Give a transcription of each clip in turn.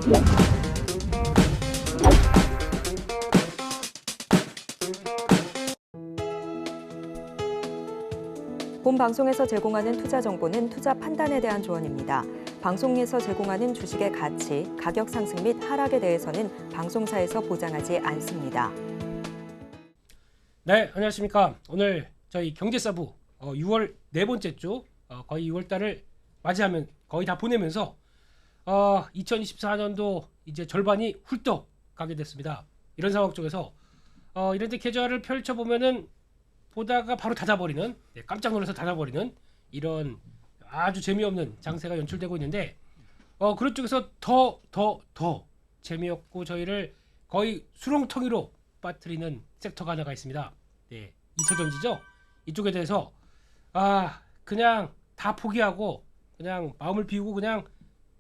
본 방송에서 제공하는 투자 정보는 투자 판단에 대한 조언입니다. 방송에서 제공하는 주식의 가치, 가격 상승 및 하락에 대해서는 방송사에서 보장하지 않습니다. 네, 안녕하십니까. 오늘 저희 경제사부 6월 네 번째 주 거의 6월 달을 맞이하면 거의 다 보내면서 2024년도 이제 절반이 훌떡 가게 됐습니다. 이런 상황 쪽에서 이런 데 계좌를 펼쳐보면은 보다가 바로 닫아버리는, 깜짝 놀라서 닫아버리는 이런 아주 재미없는 장세가 연출되고 있는데 그런 쪽에서 더 재미없고 저희를 거의 수렁텅이로 빠뜨리는 섹터가 하나가 있습니다. 네, 2차전지죠. 이쪽에 대해서 그냥 다 포기하고 그냥 마음을 비우고 그냥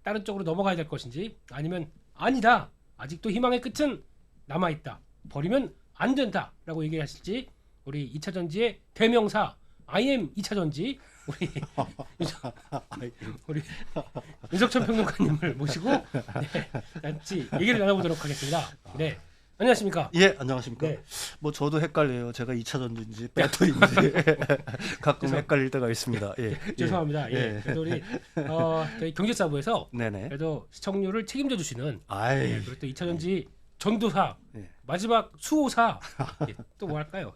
다른 쪽으로 넘어가야 될 것인지, 아니면 아니다, 아직도 희망의 끝은 남아있다, 버리면 안 된다라고 얘기하실지, 우리 2차전지의 대명사 IM 2차전지 우리 윤석천 평론가님을 모시고 같이 얘기를 나눠보도록 하겠습니다. 네, 안녕하십니까? 예, 안녕하십니까? 네. 뭐 저도 헷갈려요. 제가 2차전지인지 배터리인지 가끔 헷갈릴 때가 있습니다. 예. 죄송합니다. 예. 그래도 우리 저희 경제사부에서 네네. 그래도 시청률을 책임져 주시는 그리고 또 2차전지 전도사, 마지막 수호사, 또 뭐 할까요?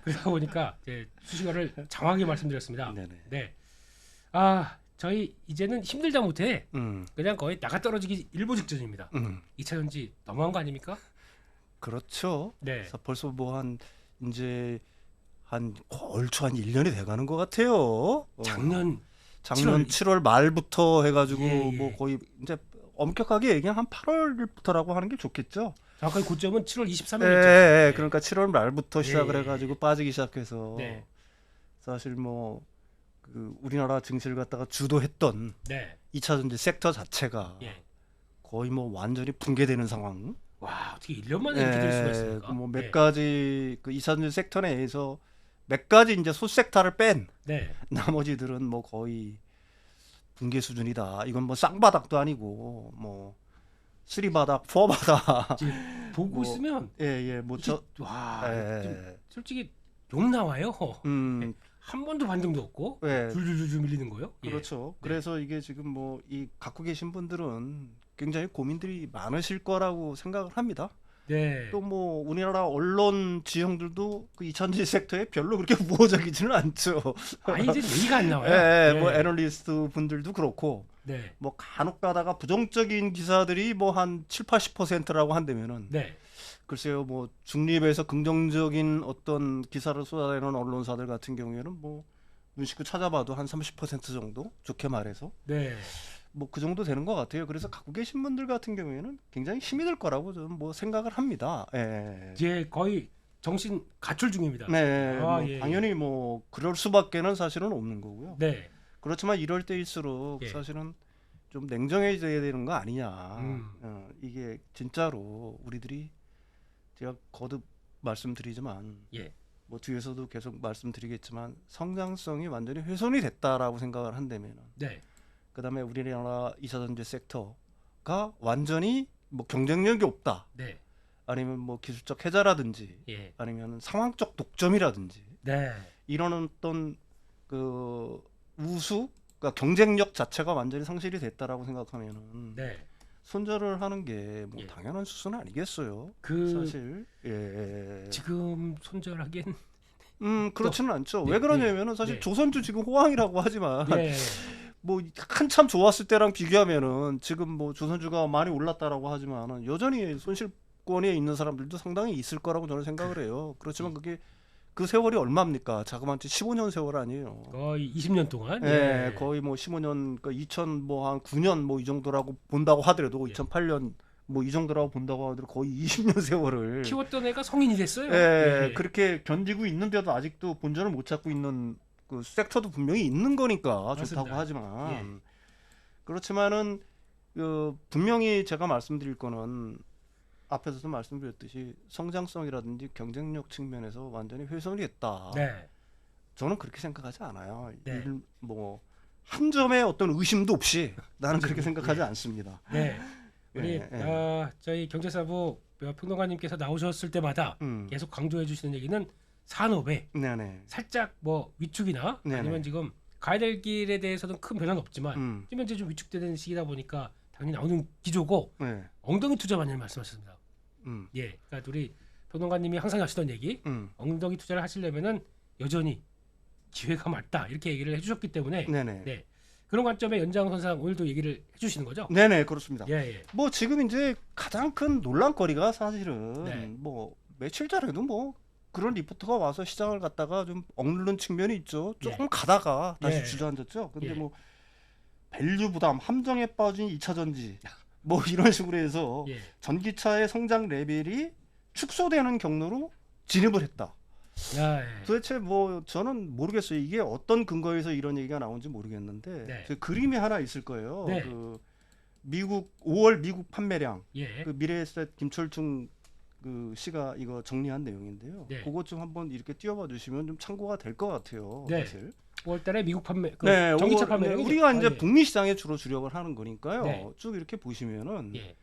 그러다 보니까 수식어를 장황하게 말씀드렸습니다. 네네. 네. 저희 이제는 힘들다 못해 그냥 거의 나가 떨어지기 일보 직전입니다. 2차전지 너무한 거 아닙니까? 그렇죠. 네. 그래서 벌써 뭐 이제 얼추 한 1년이 돼가는 것 같아요. 작년 7월 말부터 해가지고 예. 뭐 거의 이제 엄격하게 얘기하면 한 8월부터라고 하는 게 좋겠죠. 정확하게 고점은 7월 23일이었죠. 예, 그러니까 7월 말부터 시작을 해가지고 빠지기 시작해서 사실 뭐 그 우리나라 증시를 갖다가 주도했던 2차전지 섹터 자체가 거의 뭐 완전히 붕괴되는 상황. 와, 어떻게 1년 만에 이렇게 될 수가 있습니까? 뭐 몇 가지 그 2차전지 섹터 내에서 몇 가지 이제 소섹터를 뺀 나머지들은 뭐 거의 붕괴 수준이다. 이건 뭐 쌍바닥도 아니고 뭐 3바닥, 4바닥 보고 뭐, 있으면 솔직히 욕 나와요. 한 번도 반등도 없고 줄줄줄 밀리는 거요. 그렇죠. 그래서 이게 지금 뭐 이 갖고 계신 분들은 굉장히 고민들이 많으실 거라고 생각을 합니다. 또 뭐 우리나라 언론 지형들도 그 2차전지 섹터에 별로 그렇게 우호적이지는 않죠. 이제 얘기가 안 나와요. 뭐 애널리스트 분들도 그렇고 뭐 간혹 가다가 부정적인 기사들이 뭐 한 7-80%라고 한다면은 글쎄요, 뭐 중립에서 긍정적인 어떤 기사를 쏟아내는 언론사들 같은 경우에는 뭐 눈시고 찾아봐도 한 30% 정도, 좋게 말해서 뭐 그 정도 되는 것 같아요. 그래서 갖고 계신 분들 같은 경우에는 굉장히 힘이 들 거라고 저는 뭐 생각을 합니다. 이제 거의 정신 가출 중입니다. 뭐 당연히 뭐 그럴 수밖에는 사실은 없는 거고요. 그렇지만 이럴 때일수록 사실은 좀 냉정해져야 되는 거 아니냐. 이게 진짜로 우리들이, 제가 거듭 말씀드리지만 뭐 뒤에서도 계속 말씀드리겠지만 성장성이 완전히 훼손이 됐다라고 생각을 한다면 그다음에 우리나라 2차전지 섹터가 완전히 뭐 경쟁력이 없다. 아니면 뭐 기술적 해자라든지 아니면 상황적 독점이라든지 이런 어떤 그 그러니까 경쟁력 자체가 완전히 상실이 됐다라고 생각하면은 손절을 하는 게 뭐 당연한 수순 아니겠어요? 사실 지금 손절하기엔 그렇지는 않죠. 왜 그러냐면은 사실 조선주 지금 호황이라고 하지만 뭐 한참 좋았을 때랑 비교하면은 지금 뭐 조선주가 많이 올랐다라고 하지만은 여전히 손실권에 있는 사람들도 상당히 있을 거라고 저는 생각을 해요. 그렇지만 그게 그 세월이 얼마입니까? 자그마치 15년 세월 아니에요. 거의 20년 동안. 거의 뭐 15년, 그러니까 2000 뭐 한 9년 뭐 이 정도라고 본다고 하더라도 2008년 뭐 이 정도라고 본다고 하더라도 거의 20년 세월을 키웠던 애가 성인이 됐어요. 그렇게 견디고 있는데도 아직도 본전을 못 찾고 있는 그 섹터도 분명히 있는 거니까 맞습니다. 좋다고 하지만 그렇지만은 분명히 제가 말씀드릴 거는 앞에서도 말씀드렸듯이 성장성이라든지 경쟁력 측면에서 완전히 훼손이 됐다. 저는 그렇게 생각하지 않아요. 뭐 한 점의 어떤 의심도 없이 나는 그렇게 생각하지 않습니다. 우리 저희 경제사부 평론가님께서 나오셨을 때마다 계속 강조해 주시는 얘기는 산업에 네네. 살짝 뭐 위축이나 네네. 아니면 지금 가야 될 길에 대해서는 큰 변화는 없지만 지금 현재 좀 위축되는 시기다 보니까 당연히 나오는 기조고 네. 엉덩이 투자 많이 말씀하셨습니다. 예, 그러니까 우리 평론가님이 항상 하시던 얘기 엉덩이 투자를 하시려면은 여전히 기회가 많다 이렇게 얘기를 해주셨기 때문에 네네. 네, 그런 관점의 연장선상 오늘도 얘기를 해주시는 거죠? 네네, 그렇습니다. 예, 예. 뭐 지금 이제 가장 큰 논란거리가 사실은 네. 뭐 며칠 전에도 뭐 그런 리포트가 와서 시장을 갖다가 좀 억누른 측면이 있죠. 조금 가다가 다시 예. 주저앉았죠. 근데 예. 뭐 밸류 부담, 함정에 빠진 2차 전지 뭐 이런 식으로 해서 예. 전기차의 성장 레벨이 축소되는 경로로 진입을 했다. 야, 예. 도대체 뭐 저는 모르겠어요. 이게 어떤 근거에서 이런 얘기가 나온지 모르겠는데 네. 그 그림이 하나 있을 거예요. 네. 그 미국 5월 미국 판매량 예. 그 미래에셋 김철중 그 씨가 이거 정리한 내용인데요. 네. 그것 좀 한번 이렇게 띄워봐 주시면 좀 참고가 될 것 같아요. 네. 사실. 5월달에 미국 판매, 네, 전기차 5월, 판매량이 우리가 이제 예. 북미 시장에 주로 주력을 하는 거니까요. 네. 쭉 이렇게 보시면은 예.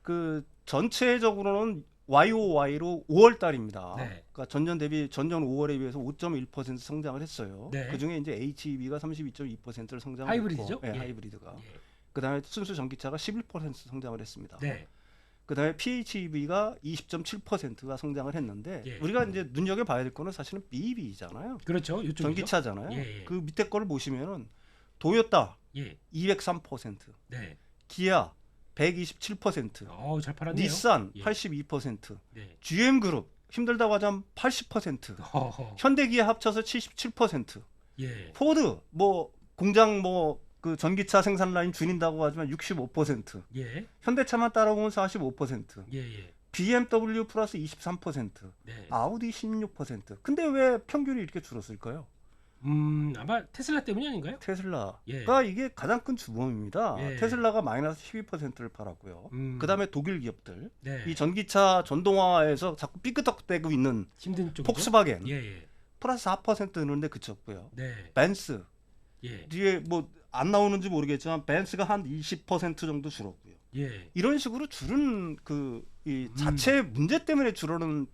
그 전체적으로는 YOY로 5월 달입니다. 네. 그러니까 전년 5월에 비해서 5.1% 성장을 했어요. 네. 그 중에 이제 HEV가 32.2%를 성장을 하이브리드죠? 했고, 네, 예. 하이브리드가. 예. 그다음에 순수 전기차가 11% 성장을 했습니다. 네. 그다음에 PHEV가 20.7%가 성장을 했는데 예. 우리가 이제 눈여겨 봐야 될 거는 사실은 BEV잖아요. 그렇죠. 이쪽이죠. 전기차잖아요. 예, 예. 그 밑에 거를 보시면은 도요타 예. 203%, 네. 기아 127%, 잘 팔았네요. 닛산 예. 82%, 네. GM그룹 힘들다고 하자면 80%, 허허. 현대기아 합쳐서 77%, 예. 포드 뭐 공장 뭐 그 전기차 생산 라인 줄인다고 하지만 65%, 예. 현대차만 따라오면 45%, 예. 예. BMW 플러스 23%, 네. 아우디 16%. 근데 왜 평균이 이렇게 줄었을까요? 아마 테슬라 때문이 아닌가요? 테슬라가 예. 이게 가장 큰 주범입니다. 예. 테슬라가 마이너스 12%를 팔았고요. 그다음에 독일 기업들, 네. 이 전기차 전동화에서 자꾸 삐끄덕대고 있는 힘든 쪽이죠. 폭스바겐 예. 예. 플러스 4% 느는데 그쳤고요. 네. 벤츠 예. 뒤에 뭐 안 나오는지 모르겠지만 벤츠가 한 20% 정도 줄었고요. 예. 이런 식으로 줄은 그 이 자체 문제 때문에 줄은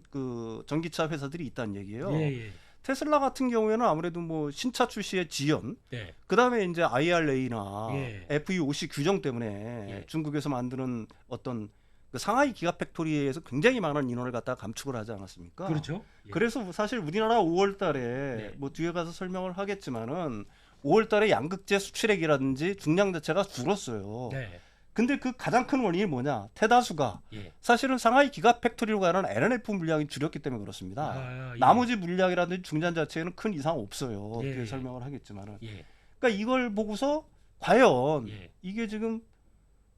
그 전기차 회사들이 있다는 얘기예요. 예. 예. 테슬라 같은 경우에는 아무래도 뭐 신차 출시의 지연, 네. 그다음에 이제 IRA나 예. FEOC 규정 때문에 예. 중국에서 만드는 어떤 그 상하이 기가 팩토리에서 굉장히 많은 인원을 갖다가 감축을 하지 않았습니까? 그렇죠. 예. 그래서 사실 우리나라 5월달에 네. 뭐 뒤에 가서 설명을 하겠지만은 5월달에 양극재 수출액이라든지 중량 자체가 줄었어요. 네. 근데 그 가장 큰 원인이 뭐냐? 태다수가 예. 사실은 상하이 기가 팩토리로 가는 LNF 물량이 줄였기 때문에 그렇습니다. 예. 나머지 물량이라든지 중량 자체에는 큰 이상 없어요. 예. 뒤에 설명을 하겠지만은. 예. 그러니까 이걸 보고서 과연 예. 이게 지금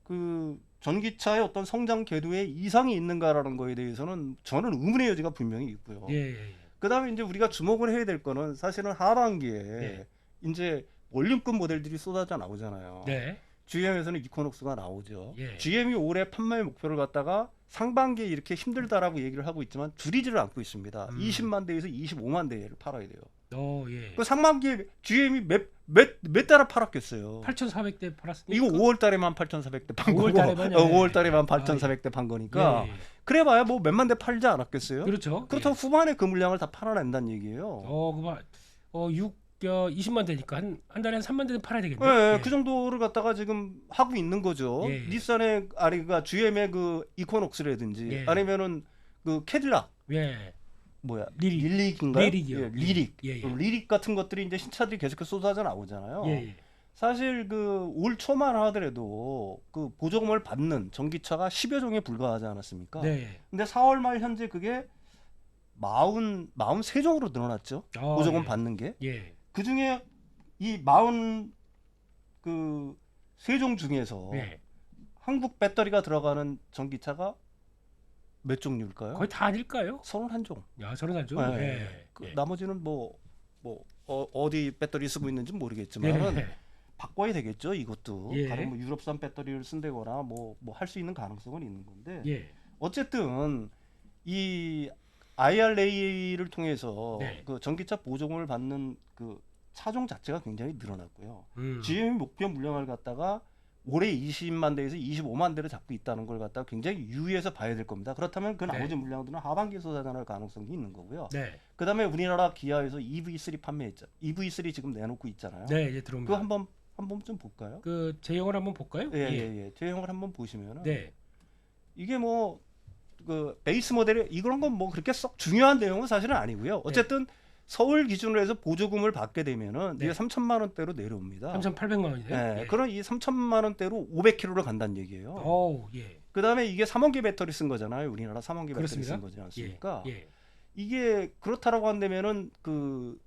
그 전기차의 어떤 성장 궤도에 이상이 있는가라는 거에 대해서는 저는 의문의 여지가 분명히 있고요. 예. 그다음에 이제 우리가 주목을 해야 될 거는 사실은 하반기에 네. 이제 원룸급 모델들이 쏟아져 나오잖아요. 네. GM에서는 이코녹스가 나오죠. 예. GM이 올해 판매 목표를 갖다가 상반기에 이렇게 힘들다라고 얘기를 하고 있지만 줄이지를 않고 있습니다. 20만 대에서 25만 대를 팔아야 돼요. 예. 그 상반기에 GM이 몇 달을 팔았겠어요. 8,400대 팔았으니까. 이거 5월 달에만 8,400대 판 거고 5월 달에만요. 5월 달에만 8,400대 판 거니까 예. 그래 봐야 뭐 몇만 대 팔지 않았겠어요? 그렇죠. 그렇다고 예. 후반에 그 물량을 다 팔아낸다는 얘기예요. 그만 20만 대니까 한 달에 한 3만 대는 팔아야 되겠네요. 네, 예. 그 정도를 갖다가 지금 하고 있는 거죠. 예. 닛산의 아니가 GM의 그 이코녹스라든지 예. 아니면은 그 캐딜락 예. 뭐야 리릭. 릴릭인가요? 리릭이요. 예, 리릭. 예. 리릭 같은 것들이 이제 신차들이 계속해서 쏟아져 나오잖아요. 예. 사실 그 올 초만 하더라도 그 보조금을 받는 전기차가 10여 종에 불과하지 않았습니까? 네. 근데 4월 말 현재 그게 43종으로 늘어났죠. 보조금 예. 받는 게. 예. 그 중에 이 43종 중에서 예. 한국 배터리가 들어가는 전기차가 몇 종류일까요? 거의 다 아닐까요? 31종. 야, 저런 알죠. 네. 예. 그 예. 나머지는 어디 배터리 쓰고 있는지 모르겠지만 네. 바꿔야 되겠죠. 이것도 예. 다른 뭐 유럽산 배터리를 쓴다거나 뭐 할 수 있는 가능성은 있는 건데 예. 어쨌든 이 IRA를 통해서 네. 그 전기차 보조금을 받는 그 차종 자체가 굉장히 늘어났고요. 음. GM이 목표 물량을 갖다가 올해 20만 대에서 25만 대를 잡고 있다는 걸 갖다가 굉장히 유의해서 봐야 될 겁니다. 그렇다면 그 나머지 물량들은 하반기에 쏟아날 가능성이 있는 거고요. 네. 그다음에 우리나라 기아에서 EV3 판매했죠. EV3 지금 내놓고 있잖아요. 네, 이제 들어옵니다. 그거 한번 좀 볼까요? 그 제형을 한번 볼까요? 예. 제형을 한번 보시면은 네. 이게 뭐 그 베이스 모델이 이런 건 뭐 그렇게 썩 중요한 내용은 사실은 아니고요. 어쨌든 서울 기준으로 해서 보조금을 받게 되면은 이게 3천만 원대로 내려옵니다. 3,800만 원이네요. 네, 예. 그럼 이 3천만 원대로 500km를 간다는 얘기예요. 오, 예. 그다음에 이게 3원기 배터리 쓴 거잖아요. 우리나라 3원기 배터리 그렇습니다. 쓴 거지 않습니까? 예. 이게 그렇다라고 한다면은 그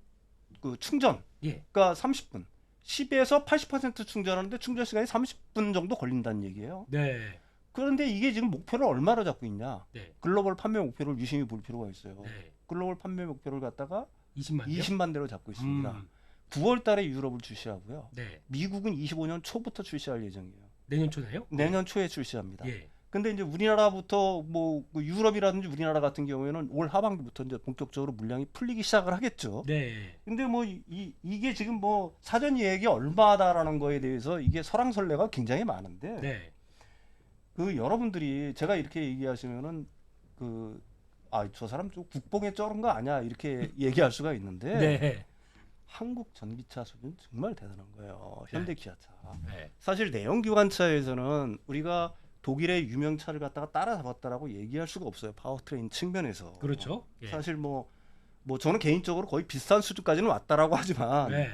충전, 예. 그러니까 30분, 10에서 80% 충전하는데 충전 시간이 30분 정도 걸린다는 얘기예요. 네. 그런데 이게 지금 목표를 얼마로 잡고 있냐? 네. 글로벌 판매 목표를 유심히 볼 필요가 있어요. 네. 글로벌 판매 목표를 갖다가 20만 대요? 20만 대로 잡고 있습니다. 9월 달에 유럽을 출시하고요. 네. 미국은 25년 초부터 출시할 예정이에요. 내년 초네요? 내년 초에 출시합니다. 예. 근데 이제 우리나라부터 뭐그 유럽이라든지 우리나라 같은 경우에는 올 하반기부터 이제 본격적으로 물량이 풀리기 시작을 하겠죠. 네. 근데 뭐 이게 지금 뭐 사전 예약이 얼마다라는 거에 대해서 이게 설왕설래가 굉장히 많은데 네. 그 여러분들이 제가 이렇게 얘기하시면은 저 사람 좀 국뽕에 쩔은 거 아니야 이렇게 얘기할 수가 있는데 네. 한국 전기차 수준 정말 대단한 거예요. 현대 기아차. 네. 사실 내연기관차에서는 우리가 독일의 유명차를 갖다가 따라잡았다라고 얘기할 수가 없어요. 파워트레인 측면에서. 그렇죠. 예. 사실 뭐 저는 개인적으로 거의 비슷한 수준까지는 왔다라고 하지만 네.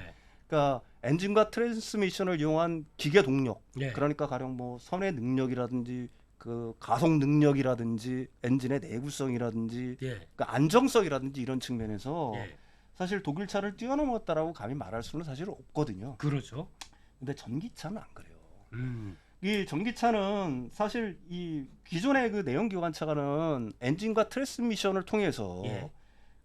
그러니까 엔진과 트랜스미션을 이용한 기계 동력, 네. 그러니까 가령 뭐 선의 능력이라든지 그 가속 능력이라든지 엔진의 내구성이라든지 예. 그 안정성이라든지 이런 측면에서 예. 사실 독일차를 뛰어넘었다라고 감히 말할 수는 사실 없거든요. 그렇죠. 근데 전기차는 안 그래요. 음. 이 전기차는 사실 이 기존의 그 내연기관차는 엔진과 트랜스미션을 통해서 예.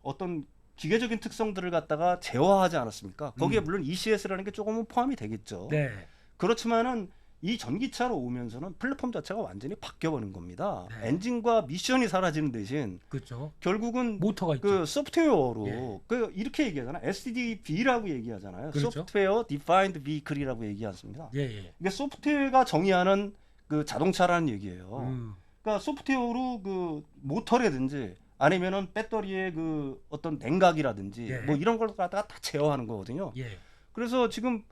어떤 기계적인 특성들을 갖다가 제어하지 않았습니까? 거기에 물론 ECS라는 게 조금은 포함이 되겠죠. 네. 그렇지만은 이 전기차로 오면서는 플랫폼 자체가 완전히 바뀌어버린 겁니다. 네. 엔진과 미션이 사라지는 대신 그렇죠. 결국은 모터가 있죠. 그 소프트웨어로 예. 이렇게 얘기하잖아. SDV라고 얘기하잖아요. 그렇죠. 소프트웨어 디파인드 비클이라고 얘기하지 않습니다. 예, 예. 이게 소프트웨어가 정의하는 그 자동차라는 얘기예요. 음. 그러니까 소프트웨어로 그 모터라든지 아니면은 배터리의 그 어떤 냉각이라든지 예. 뭐 이런 걸 갖다가 다 제어하는 거거든요. 예. 그래서 지금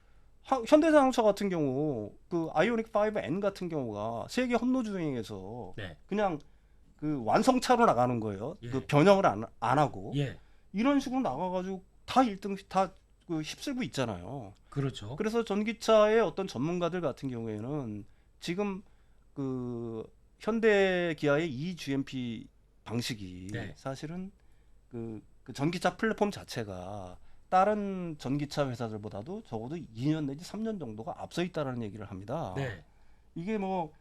현대자동차 같은 경우 그 아이오닉 5N 같은 경우가 세계 헌로 주행에서 네. 그냥 그 완성차로 나가는 거예요. 예. 그 변형을 안 하고 예. 이런 식으로 나가가지고 다 1등 다 그 휩쓸고 있잖아요. 그렇죠. 그래서 전기차의 어떤 전문가들 같은 경우에는 지금 그 현대 기아의 eGMP 방식이 네. 사실은 그 전기차 플랫폼 자체가 다른 전기차 회사들보다도 적어도 2년 내지 3년 정도가 앞서 있다라는 얘기를 합니다. 네. 이게 뭐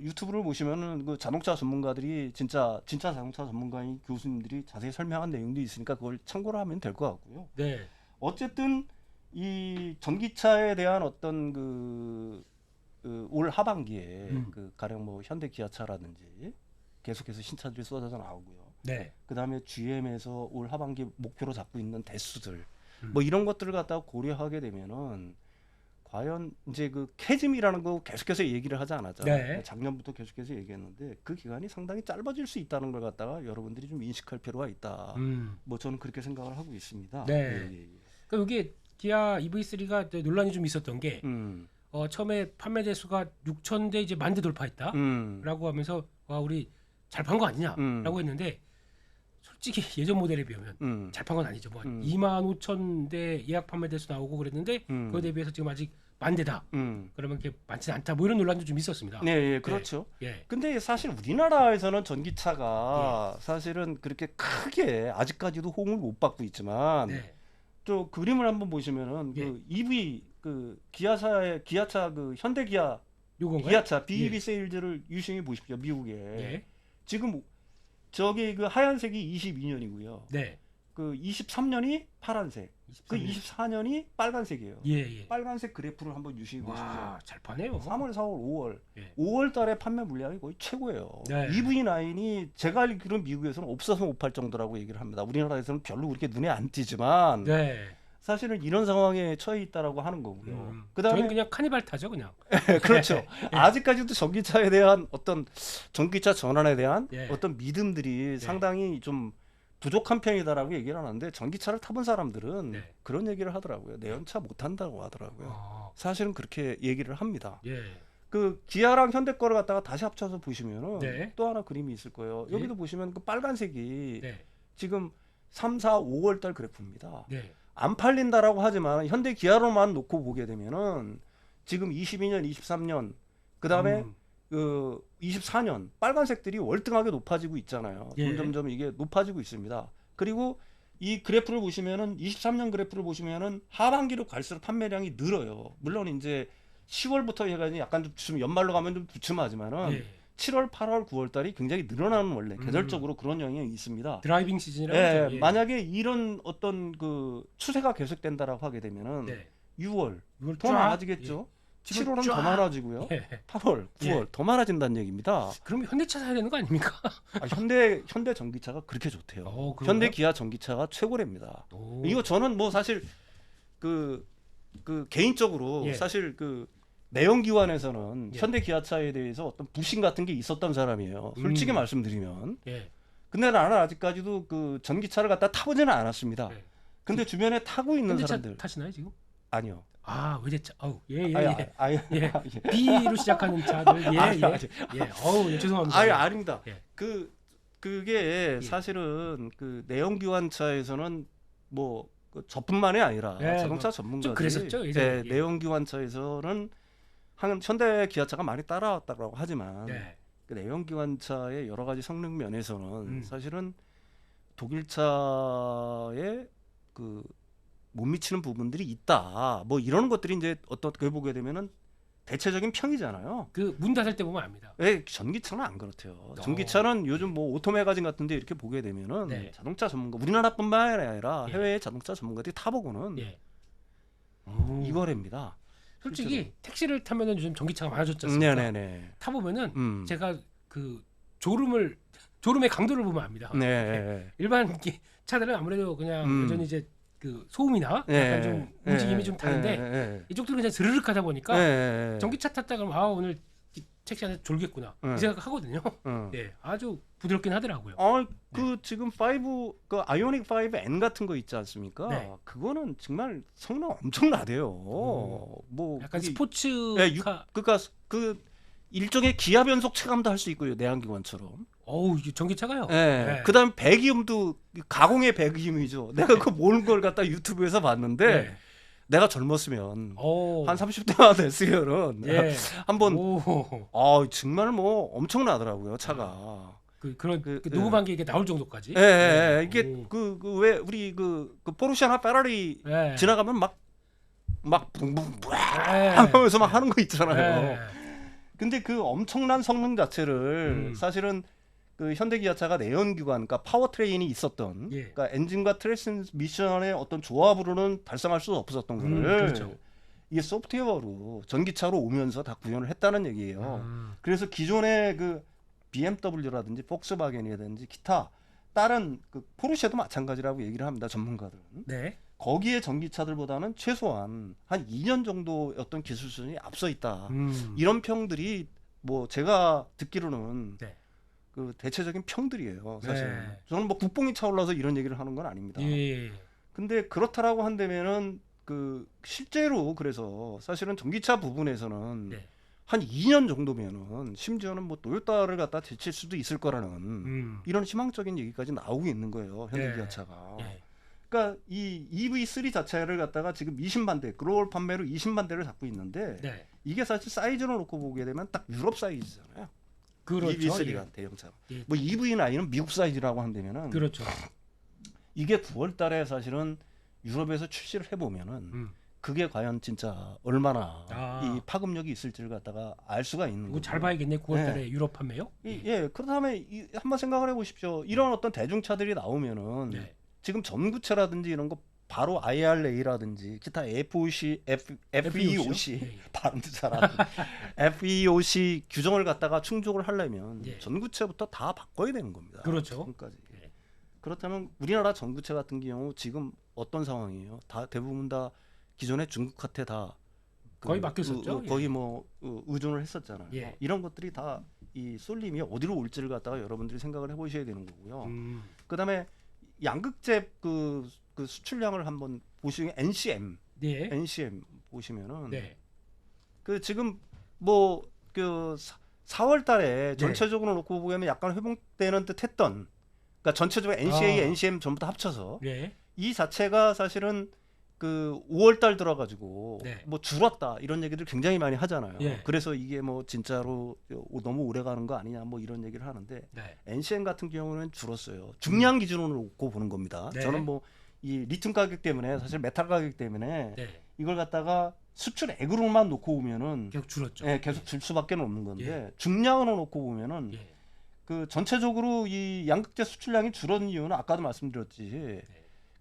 유튜브를 보시면은 그 자동차 전문가들이 진짜 자동차 전문가인 교수님들이 자세히 설명한 내용도 있으니까 그걸 참고를 하면 될 것 같고요. 네. 어쨌든 이 전기차에 대한 어떤 올 하반기에 그 가령 뭐 현대 기아차라든지 계속해서 신차들이 쏟아져 나오고요. 네. 그다음에 GM에서 올 하반기 목표로 잡고 있는 대수들 뭐 이런 것들을 갖다가 고려하게 되면은 과연 이제 그 캐즘이라는 거 계속해서 얘기를 하지 않았잖아요. 네. 작년부터 계속해서 얘기했는데 그 기간이 상당히 짧아질 수 있다는 걸 갖다가 여러분들이 좀 인식할 필요가 있다. 뭐 저는 그렇게 생각을 하고 있습니다. 네. 예. 그러니까 이게 기아 EV3가 논란이 좀 있었던 게 처음에 판매 대수가 6,000대 이제 10,000대 돌파했다라고 하면서 와 우리 잘 판 거 아니냐라고 했는데 솔직히 예전 모델에 비하면 잘 판 건 아니죠. 뭐 25,000대 예약 판매 대수 나오고 그랬는데 그거에 대비해서 지금 아직 10,000대다. 그러면 이렇게 많지 않다. 뭐 이런 논란도 좀 있었습니다. 네, 예, 그렇죠. 예. 근데 사실 우리나라에서는 전기차가 사실은 그렇게 크게 아직까지도 호응을 못 받고 있지만 네. 또 그림을 한번 보시면은 예. 그 EV 그 기아차 그 현대 기아 요건가요? 기아차 BEV 세일즈를 유심히 보십시오. 미국에. 예. 지금 저기 그 하얀색이 22년이고요. 네. 그 23년이 파란색. 그 24년이 빨간색이에요. 예. 빨간색 그래프를 한번 유심히 보십시오. 와, 잘 파네요. 3월, 4월, 5월. 예. 5월 달에 판매 물량이 거의 최고예요. 네. EV9이 제가 알기로는 미국에서는 없어서 못 팔 정도라고 얘기를 합니다. 우리나라에서는 별로 그렇게 눈에 안 띄지만 네. 사실은 이런 상황에 처해 있다라고 하는 거고요. 그다음에 저희는 그냥 카니발 타죠, 그냥. 그렇죠. 아직까지도 전기차에 대한 어떤 전기차 전환에 대한 예. 어떤 믿음들이 상당히 좀 부족한 편이다라고 얘기를 하는데 전기차를 타본 사람들은 네. 그런 얘기를 하더라고요. 내연차 못 탄다고 하더라고요. 사실은 그렇게 얘기를 합니다. 예. 그 기아랑 현대 거를 갖다가 다시 합쳐서 보시면은 네. 또 하나 그림이 있을 거예요. 예. 여기도 보시면 그 빨간색이 네. 지금 3, 4, 5월 달 그래프입니다. 네. 안 팔린다라고 하지만 현대 기아로만 놓고 보게 되면은 지금 22년, 23년 그다음에 그 24년 빨간색들이 월등하게 높아지고 있잖아요. 예. 점점점 이게 높아지고 있습니다. 그리고 이 그래프를 보시면은 23년 그래프를 보시면은 하반기로 갈수록 판매량이 늘어요. 물론 이제 10월부터 해가지고 약간 좀 연말로 가면 좀 주춤하지만은 예. 7월, 8월, 9월 달이 굉장히 늘어나는 원래 계절적으로 그런 영향이 있습니다. 드라이빙 시즌이라고 예, 하죠. 예. 만약에 이런 어떤 그 추세가 계속된다라고 하게 되면은 네. 6월 이걸 더 쫙, 많아지겠죠. 예. 7월은 쫙. 더 많아지고요. 예. 8월, 9월 더 많아진다는 얘기입니다. 그럼 현대차 사야 되는 거 아닙니까? 현대 전기차가 그렇게 좋대요. 그런가요? 현대 기아 전기차가 최고랍니다. 오. 이거 저는 뭐 사실 그 개인적으로 예. 사실 그 내연기관에서는 예. 현대 기아차에 대해서 어떤 부심 같은 게 있었던 사람이에요. 솔직히 말씀드리면. 예. 근데 나는 아직까지도 그 전기차를 갖다 타보지는 않았습니다. 예. 근데 주변에 타고 있는 현대차 사람들 타시나요 지금? 아니요. 아 외제차. 어우 예예 아니, 예. 아니, 예. 아니, B로 시작하는 차들 아니, 예. 아니. 예. 어우 예, 죄송합니다. 아니 예. 아닙니다. 예. 그게 사실은 그 내연기관차에서는 뭐 저뿐만이 아니라 예, 자동차 전문가들이 좀 그랬었죠, 예전에. 예. 내연기관차에서는 현대 기아차가 많이 따라왔다고 하지만 네. 그 내연기관차의 여러 가지 성능 면에서는 사실은 독일차에 그 못 미치는 부분들이 있다. 뭐 이런 것들이 이제 어떻게 보게 되면은 대체적인 평이잖아요. 그 문 닫을 때 보면 압니다. 예, 전기차는 안 그렇대요. 전기차는 요즘 뭐 오토매거진 같은데 이렇게 보게 되면은 네. 자동차 전문가 우리나라뿐만 아니라 예. 해외의 자동차 전문가들이 타보고는 예. 이거랍니다. 솔직히 택시를 타면은 요즘 전기차가 많아졌지 않습니까? 네네네. 타보면은 제가 그 졸음의 강도를 보면 압니다. 네. 일반 차들은 아무래도 그냥 여전히 이제 그 소음이나 네. 약간 좀 움직임이 좀 다른데 네. 이쪽들은 그냥 스르륵 하다 보니까 네. 전기차 탔다 그러면 아 오늘 택시 안에서 졸겠구나 이 생각 하거든요. 네, 아주 부드럽긴 하더라고요. 지금 5, 그 아이오닉 5N 같은 거 있지 않습니까? 네. 그거는 정말 성능 엄청나대요. 뭐 약간 그게- 스포츠카. 그러니까 그 일종의 기압 연속 체감도 할 수 있고요. 내연기관처럼. 어우 이게 전기차가요. 예. 네. 그다음 배기음도 가공의 배기음이죠. 내가 그 모르는 걸 갖다 유튜브에서 봤는데 네. 내가 젊었으면 오. 한 30대만 됐으면은 예. 한번 오. 정말 뭐 엄청나더라고요, 차가. 그런 그- 녹음한 게 이게 나올 정도까지. 예. 이게 오. 왜 우리 그 포르쉐나 페라리 예. 지나가면 막 붕붕 예. 하면서 막 하는 거 있잖아요. 예. 근데 그 엄청난 성능 자체를 사실은 그 현대기아차가 내연기관, 그러니까 파워트레인이 있었던, 예. 그러니까 엔진과 트랜스미션의 어떤 조합으로는 달성할 수 없었던 거를 그렇죠. 이게 소프트웨어로 전기차로 오면서 다 구현을 했다는 얘기예요. 그래서 기존의 그 BMW라든지 폭스바겐이라든지 기타 다른 그 포르쉐도 마찬가지라고 얘기를 합니다. 전문가들은. 네. 거기에 전기차들보다는 최소한 한 2년 정도 어떤 기술 수준이 앞서 있다. 이런 평들이 뭐 제가 듣기로는 네. 그 대체적인 평들이에요. 사실 네. 저는 뭐 국뽕이 차올라서 이런 얘기를 하는 건 아닙니다. 예. 근데 그렇다라고 한다면은 그 실제로 그래서 사실은 전기차 부분에서는 네. 한 2년 정도면은 심지어는 뭐 토요타를 갖다 제칠 수도 있을 거라는 이런 희망적인 얘기까지 나오고 있는 거예요. 현대기아차가. 예. 그러니까 이 EV3 자체를 갖다가 지금 20만 대 글로벌 판매로 20만 대를 갖고 있는데 네. 이게 사실 사이즈로 놓고 보게 되면 딱 유럽 사이즈잖아요. 그렇죠. EV3가 예. 대형차. 예. 뭐 EV9은 미국 사이즈라고 한다면은 그렇죠. 이게 9월 달에 사실은 유럽에서 출시를 해 보면은 그게 과연 진짜 얼마나 이 파급력이 있을지를 갖다가 알 수가 있는 이거 거고. 잘 봐야겠네. 9월 달에 유럽 판매요? 예, 그렇다면 한번 생각을 해 보십시오. 이런 어떤 대중차들이 나오면은 네. 지금 전구체라든지 이런 거 바로 IRA라든지 기타 FEOC 예. 발음도 잘하는 FEOC 규정을 갖다가 충족을 하려면 예. 전구체부터 다 바꿔야 되는 겁니다. 그렇죠. 지금까지. 예. 그렇다면 우리나라 전구체 같은 경우 지금 어떤 상황이에요? 다 대부분 다 기존의 중국한테 다 거의 맡겼었죠. 거의 뭐 의존을 했었잖아요. 예. 이런 것들이 다 이 쏠림이 어디로 올지를 갖다가 여러분들이 생각을 해보셔야 되는 거고요. 그다음에 양극재 그 수출량을 한번 보시면 NCM 보시면은 네. 그 지금 뭐 그 4월달에 전체적으로 놓고 보면 약간 회복되는 듯했던, 그러니까 전체적으로 NCA, NCM 전부 다 합쳐서 이 자체가 사실은 그 5월달 들어가지고 뭐 줄었다 이런 얘기들 굉장히 많이 하잖아요. 그래서 이게 뭐 진짜로 너무 오래 가는 거 아니냐 뭐 이런 얘기를 하는데 NCM 같은 경우는 줄었어요. 중량 기준으로 놓고 보는 겁니다. 저는 뭐 이 리튬 가격 때문에 사실 메탈 가격 때문에 이걸 갖다가 수출액으로만 놓고 보면은 계속 줄었죠. 계속 줄 수밖에 없는 건데 중량으로 놓고 보면은 그 전체적으로 이 양극재 수출량이 줄었는 이유는 아까도 말씀드렸지.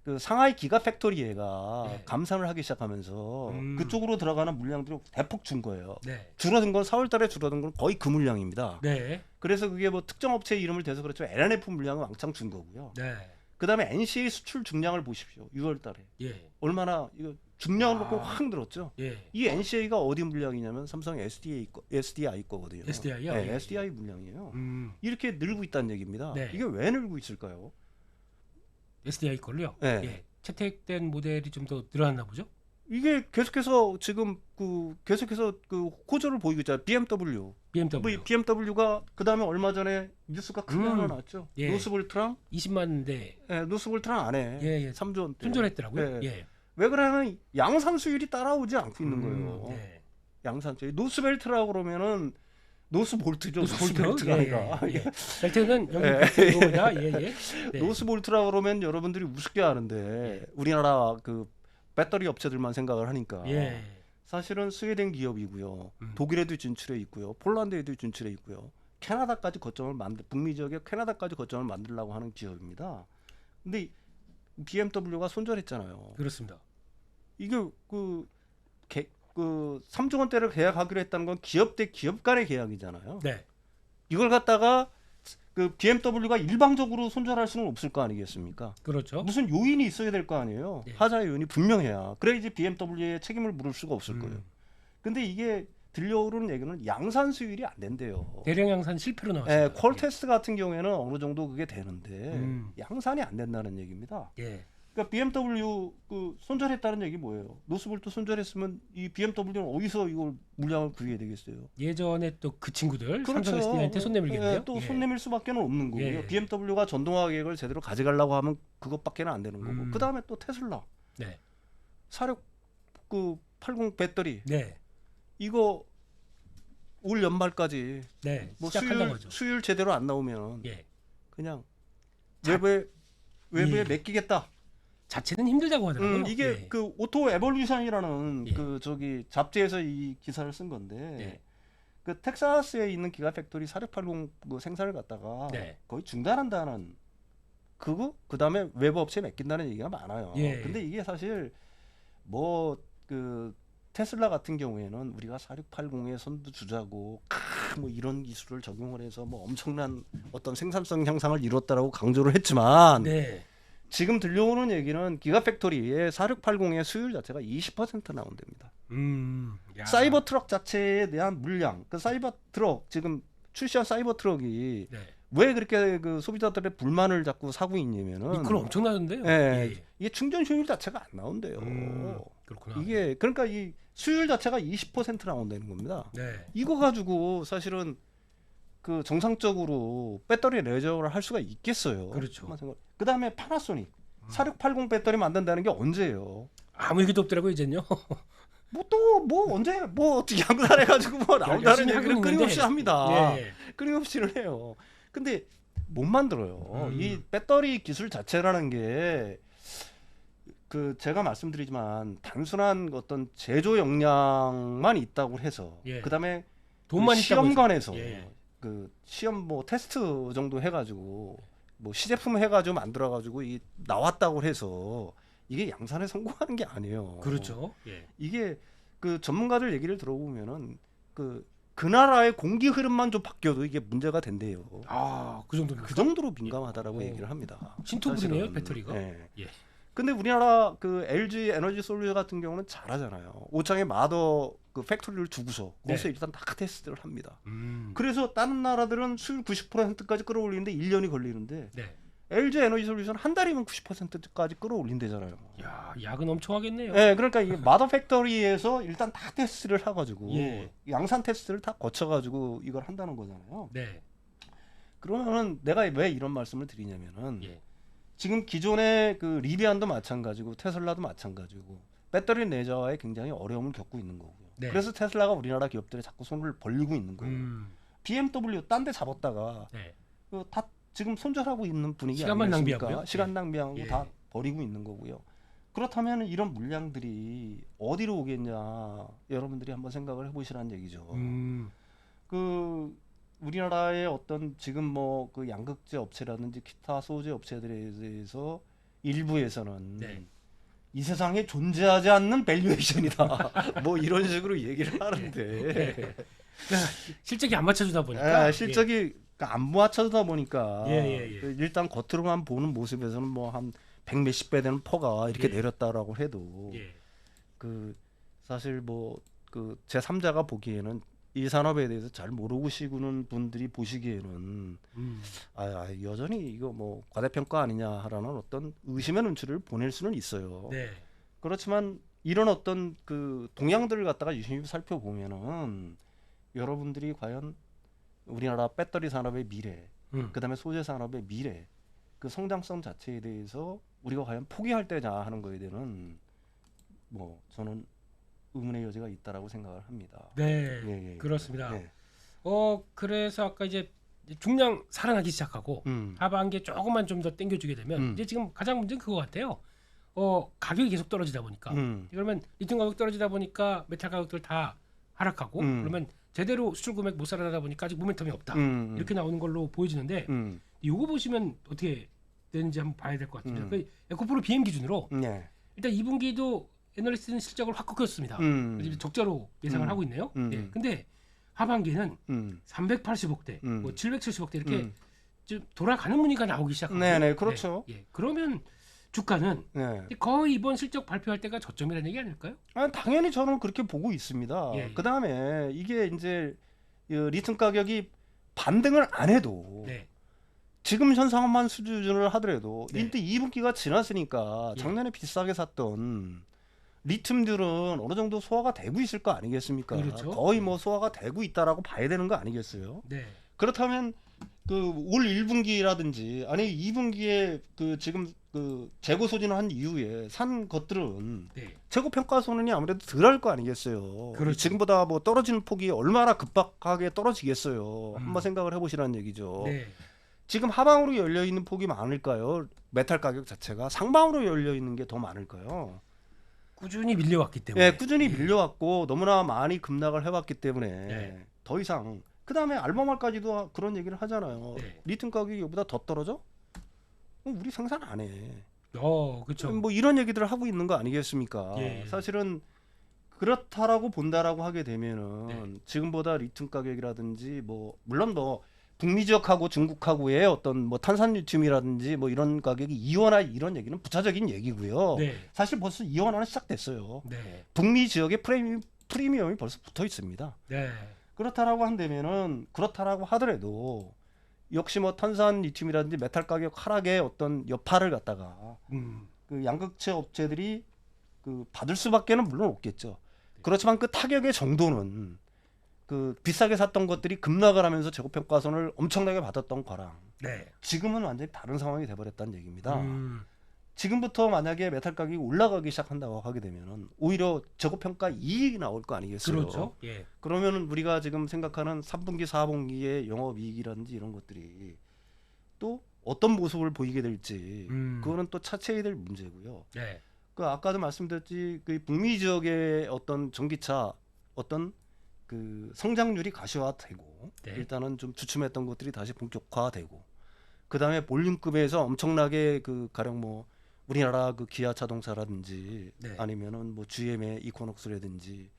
그 상하이 기가 팩토리가 감산을 하기 시작하면서 그쪽으로 들어가는 물량들이 대폭 준 거예요. 줄어든 건 4월달에 줄어든 건 거의 그 물량입니다. 그래서 그게 뭐 특정 업체 이름을 대서 그렇지만 LNF 물량은 왕창 준 거고요. 그다음에 NCA 수출 중량을 보십시오. 6월달에 얼마나 이거 중량을 놓고 확 늘었죠. 이 NCA가 어디 물량이냐면 삼성 SDI 거거든요. SDI요? SDI 물량이에요. 이렇게 늘고 있다는 얘기입니다. 이게 왜 늘고 있을까요? SDI 걸로요? 채택된 모델이 좀 더 늘어났나 보죠? 이게 계속해서 지금 계속해서 호조를 보이고 있잖아요. BMW가 그다음에 얼마 전에 뉴스가 크게 하나 나왔죠. 노스볼트랑 20만대. 노스볼트랑 안에 3조 원대 손절했더라고요. 왜 그러냐면 양산 수율이 따라오지 않고 있는 거예요. 양산 수율. 노스벨트라고 그러면은 노스볼트죠. 노스볼트가 아니라. 벨트는 여기 벨트입니다. 노스볼트라고 그러면 여러분들이 우습게 아는데 우리나라 그 배터리 업체들만 생각을 하니까 사실은 스웨덴 기업이고요. 독일에도 진출해 있고요. 폴란드에도 진출해 있고요. 캐나다까지 거점을 북미 지역에 캐나다까지 거점을 만들려고 하는 기업입니다. 근데 BMW가 손절했잖아요. 그렇습니다. 이게 그 3조 원대를 계약하기로 했다는 건 기업 대 기업 간의 계약이잖아요. 이걸 갖다가 그 BMW가 일방적으로 손절할 수는 없을 거 아니겠습니까? 그렇죠. 무슨 요인이 있어야 될 거 아니에요. 하자의 요인이 분명해야. 그래야지 BMW에 책임을 물을 수가 없을 거예요. 근데 이게 들려오르는 얘기는 양산 수율이 안 된대요. 대량 양산 실패로 나왔어요. 퀄테스트 같은 경우에는 어느 정도 그게 되는데 양산이 안 된다는 얘기입니다. 그러니까 BMW 손절했다는 얘기 뭐예요? 노스볼트 손절했으면 이 BMW는 어디서 이걸 물량을 구해야 되겠어요? 예전에 또 그 친구들 그렇죠. 삼성 SDI한테 손 내밀겠네요. 또 손 내밀 수밖에 없는 거고요. BMW가 전동화 계획을 제대로 가져가려고 하면 그것밖에는 안 되는 거고. 그 다음에 또 테슬라. 사력 80 배터리. 이거 올 연말까지 뭐 수율 제대로 안 나오면 그냥 외부에 맡기겠다. 자체는 힘들다고 하더라고요. 이게 그 오토 에볼루션이라는 그 저기 잡지에서 이 기사를 쓴 건데 그 텍사스에 있는 기가 팩토리 4680 그 생산을 갖다가 거의 중단한다는 그다음에 외부 업체에 맡긴다는 얘기가 많아요. 근데 이게 사실 뭐 그 테슬라 같은 경우에는 우리가 4680의 선두주자고 뭐 이런 기술을 적용을 해서 뭐 엄청난 어떤 생산성 향상을 이뤘다라고 강조를 했지만 지금 들려오는 얘기는 기가팩토리의 4680의 수율 자체가 20% 나온답니다. 사이버 트럭 자체에 대한 물량, 그 사이버 트럭 지금 출시한 사이버 트럭이 왜 그렇게 그 소비자들의 불만을 자꾸 사고 있냐면은 그건 엄청나던데요. 이게 충전 효율 자체가 안 나온대요. 그렇구나. 이게 그러니까 이 수율 자체가 20% 나온다는 겁니다. 이거 가지고 사실은 그 정상적으로 배터리 레저를 할 수가 있겠어요. 그렇죠. 그다음에 파나소닉 4680 배터리 만든다는 게 언제예요? 아무 얘기도 없더라고요, 이젠요. 뭐 언제 뭐 어떻게 양산해 가지고 뭐 나온다는 얘기를 끊임없이 합니다. 끊임없이는 해요. 근데 못 만들어요. 이 배터리 기술 자체라는 게 그 제가 말씀드리지만 단순한 어떤 제조 역량만 있다고 해서 그다음에 돈만 그 시험관에서 그 시험 뭐 테스트 정도 해가지고 뭐 시제품 해가지고 만들어가지고 이 나왔다고 해서 이게 양산에 성공하는 게 아니에요. 그렇죠. 이게 그 전문가들 얘기를 들어보면은 그 나라의 공기 흐름만 좀 바뀌어도 이게 문제가 된대요. 그 정도로 그 정도로 민감하다라고 얘기를 합니다. 신토불이네요, 배터리가. 근데 우리나라 그 LG 에너지 솔루션 같은 경우는 잘하잖아요. 오창에 마더 그 팩토리를 두고서 거기서 네. 일단 다 테스트를 합니다. 그래서 다른 나라들은 수율 90%까지 끌어올리는데 1년이 걸리는데 네. LG 에너지 솔루션 한 달이면 90%까지 끌어올린대잖아요. 야, 야근 엄청 하겠네요. 네, 그러니까 이게 마더 팩토리에서 일단 다 테스트를 해가지고 예. 양산 테스트를 다 거쳐가지고 이걸 한다는 거잖아요. 네. 그러면은 내가 왜 이런 말씀을 드리냐면은 예. 지금 기존의 그 리비안도 마찬가지고 테슬라도 마찬가지고 배터리 내재화에 굉장히 어려움을 겪고 있는 거고요. 네. 그래서 테슬라가 우리나라 기업들에 자꾸 손을 벌리고 있는 거예요. BMW 딴 데 잡았다가 네. 다 지금 손절하고 있는 분위기 시간만 아니겠습니까? 낭비하고요. 시간 예. 낭비하고 예. 다 버리고 있는 거고요. 그렇다면 이런 물량들이 어디로 오겠냐 여러분들이 한번 생각을 해보시라는 얘기죠. 그 우리나라의 어떤 지금 뭐 그 양극재 업체라든지 기타 소재 업체들에 대해서 일부에서는 네. 이 세상에 존재하지 않는 밸류에이션이다. 뭐 이런 식으로 얘기를 하는데 그러니까 실적이 안 맞춰주다 보니까 실적이 안 맞춰주다 보니까 예. 일단 겉으로만 보는 모습에서는 뭐 한 100몇십 배 되는 퍼가 이렇게 예. 내렸다라고 해도 예. 그 사실 뭐 그 제3자가 보기에는 이 산업에 대해서 잘 모르시는 분들이 보시기에는 여전히 이거 뭐 과대평가 아니냐라는 어떤 의심의 눈초리를 보낼 수는 있어요. 네. 그렇지만 이런 어떤 그 동향들을 갖다가 유심히 살펴보면은 여러분들이 과연 우리나라 배터리 산업의 미래, 그다음에 소재 산업의 미래, 그 성장성 자체에 대해서 우리가 과연 포기할 때냐 하는 거에 대해서는 뭐 저는 의문의 여지가 있다라고 생각을 합니다. 네, 예. 그렇습니다. 예. 그래서 아까 이제 중량 살아나기 시작하고 하반기에 조금만 좀 더 당겨주게 되면 이제 지금 가장 문제는 그거 같아요. 가격이 계속 떨어지다 보니까 그러면 리튬 가격 떨어지다 보니까 메탈 가격들 다 하락하고 그러면 제대로 수출 금액 못 살아나다 보니까 아직 모멘텀이 없다 이렇게 나오는 걸로 보여지는데 이거 보시면 어떻게 되는지 한번 봐야 될 것 같습니다. 그 에코프로 BM 기준으로 일단 2분기도 애널리스트는 실적을 확 꺾였습니다. 그래서 적자로 예상을 하고 있네요. 예. 근데 하반기에는 380억대, 뭐 770억대 이렇게 좀 돌아가는 문의가 나오기 시작하고. 네네, 그렇죠. 네. 예. 그러면 주가는 거의 이번 실적 발표할 때가 저점이라는 얘기 아닐까요? 당연히 저는 그렇게 보고 있습니다. 예. 그 다음에 이게 이제 리튬 가격이 반등을 안 해도 지금 현 상황만 수준을 하더라도 이때 2분기가 지났으니까 작년에 비싸게 샀던 리튬들은 어느 정도 소화가 되고 있을 거 아니겠습니까? 그렇죠. 거의 뭐 소화가 되고 있다라고 봐야 되는 거 아니겠어요? 네. 그렇다면 그 올 1분기라든지 아니 2분기에 그 지금 그 재고 소진을 한 이후에 산 것들은 재고 평가 손해이 아무래도 덜할 거 아니겠어요. 그렇죠. 지금보다 뭐 떨어지는 폭이 얼마나 급박하게 떨어지겠어요. 한번 생각을 해보시라는 얘기죠. 지금 하방으로 열려 있는 폭이 많을까요? 메탈 가격 자체가 상방으로 열려 있는 게 더 많을까요? 꾸준히 밀려왔기 때문에. 꾸준히 밀려왔고 너무나 많이 급락을 해왔기 때문에 더 이상 그 다음에 알버말까지도 그런 얘기를 하잖아요. 리튬 가격이 여기보다 더 떨어져? 우리 생산 안 해. 그렇죠. 뭐 이런 얘기들을 하고 있는 거 아니겠습니까? 사실은 그렇다라고 본다라고 하게 되면은 지금보다 리튬 가격이라든지 뭐 물론 뭐 북미 지역하고 중국하고의 어떤 뭐 탄산 리튬이라든지 뭐 이런 가격이 이원화 이런 얘기는 부차적인 얘기고요. 사실 벌써 이원화는 시작됐어요. 북미 지역의 프리미엄이 벌써 붙어 있습니다. 그렇다라고 한다면은 그렇다라고 하더라도 역시 뭐 탄산 리튬이라든지 메탈 가격 하락의 어떤 여파를 갖다가 그 양극재 업체들이 그 받을 수밖에는 물론 없겠죠. 그렇지만 그 타격의 정도는 그 비싸게 샀던 것들이 급락을 하면서 재고 평가손을 엄청나게 받았던 거랑 지금은 완전히 다른 상황이 돼버렸다는 얘기입니다. 지금부터 만약에 메탈 가격이 올라가기 시작한다고 하게 되면은 오히려 재고 평가 이익이 나올 거 아니겠어요. 그렇죠. 그러면은 우리가 지금 생각하는 3분기, 4분기의 영업 이익이라든지 이런 것들이 또 어떤 모습을 보이게 될지 그거는 또 차체해야 될 문제고요. 그 아까도 말씀드렸지 그 북미 지역의 어떤 전기차 어떤 그 성장률이 가시화되고 일단은 좀 주춤했던 것들이 다시 본격화되고 그 다음에 볼륨급에서 엄청나게 그 가령 뭐 우리나라 그 기아 자동차라든지 아니면은 뭐 GM의 이코녹스라든지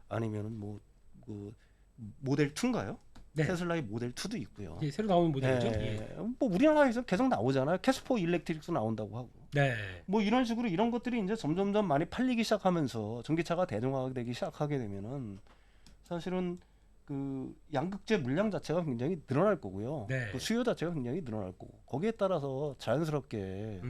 아니면은 뭐 그 모델 2인가요? 네. 테슬라의 모델 2도 있고요. 예, 새로 나오는 모델이죠. 예. 뭐 우리나라에서 계속 나오잖아요. 캐스퍼 일렉트릭도 나온다고 하고. 네. 뭐 이런 식으로 이런 것들이 이제 점점점 많이 팔리기 시작하면서 전기차가 대중화되기 시작하게 되면은 사실은 그 양극재 물량 자체가 굉장히 늘어날 거고요. 네. 그 수요 자체가 굉장히 늘어날 거고 거기에 따라서 자연스럽게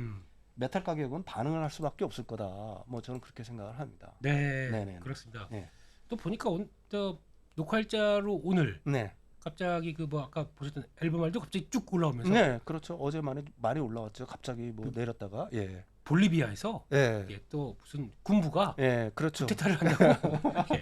메탈 가격은 반응을 할 수밖에 없을 거다. 뭐 저는 그렇게 생각을 합니다. 네. 네네. 그렇습니다. 네. 또 보니까 저 녹화일자로 오늘 네. 갑자기 그 뭐 아까 보셨던 앨범알도 갑자기 쭉 올라오면서 네, 그렇죠. 어제 많이 올라왔죠. 갑자기 뭐 내렸다가 예. 볼리비아에서 예. 예, 또 무슨 군부가 예, 그렇죠. 쿠데타를 한다고 예,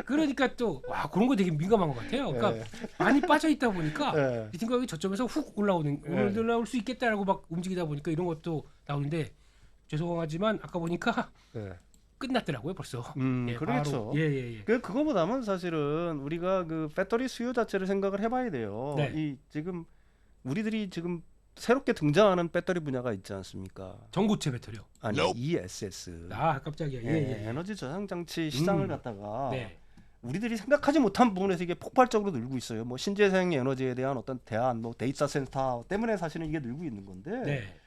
그러니까 또 와 그런 거 되게 민감한 것 같아요. 그러니까 예. 많이 빠져 있다 보니까 예. 비트가격이 저점에서 훅 올라올 수 있겠다라고 막 움직이다 보니까 이런 것도 나오는데 죄송하지만 아까 보니까 예. 끝났더라고요 벌써. 예, 그렇죠. 바로. 예. 그거보다는 사실은 우리가 그 배터리 수요 자체를 생각을 해봐야 돼요. 네. 이 지금 우리들이 지금 새롭게 등장하는 배터리 분야가 있지 않습니까? 전고체 배터리요. 아니 ESS. 아 깜짝이야. 예. 에너지 저장 장치 시장을 갖다가 네. 우리들이 생각하지 못한 부분에서 이게 폭발적으로 늘고 있어요. 뭐 신재생 에너지에 대한 어떤 대안, 뭐 데이터 센터 때문에 사실은 이게 늘고 있는 건데. 네.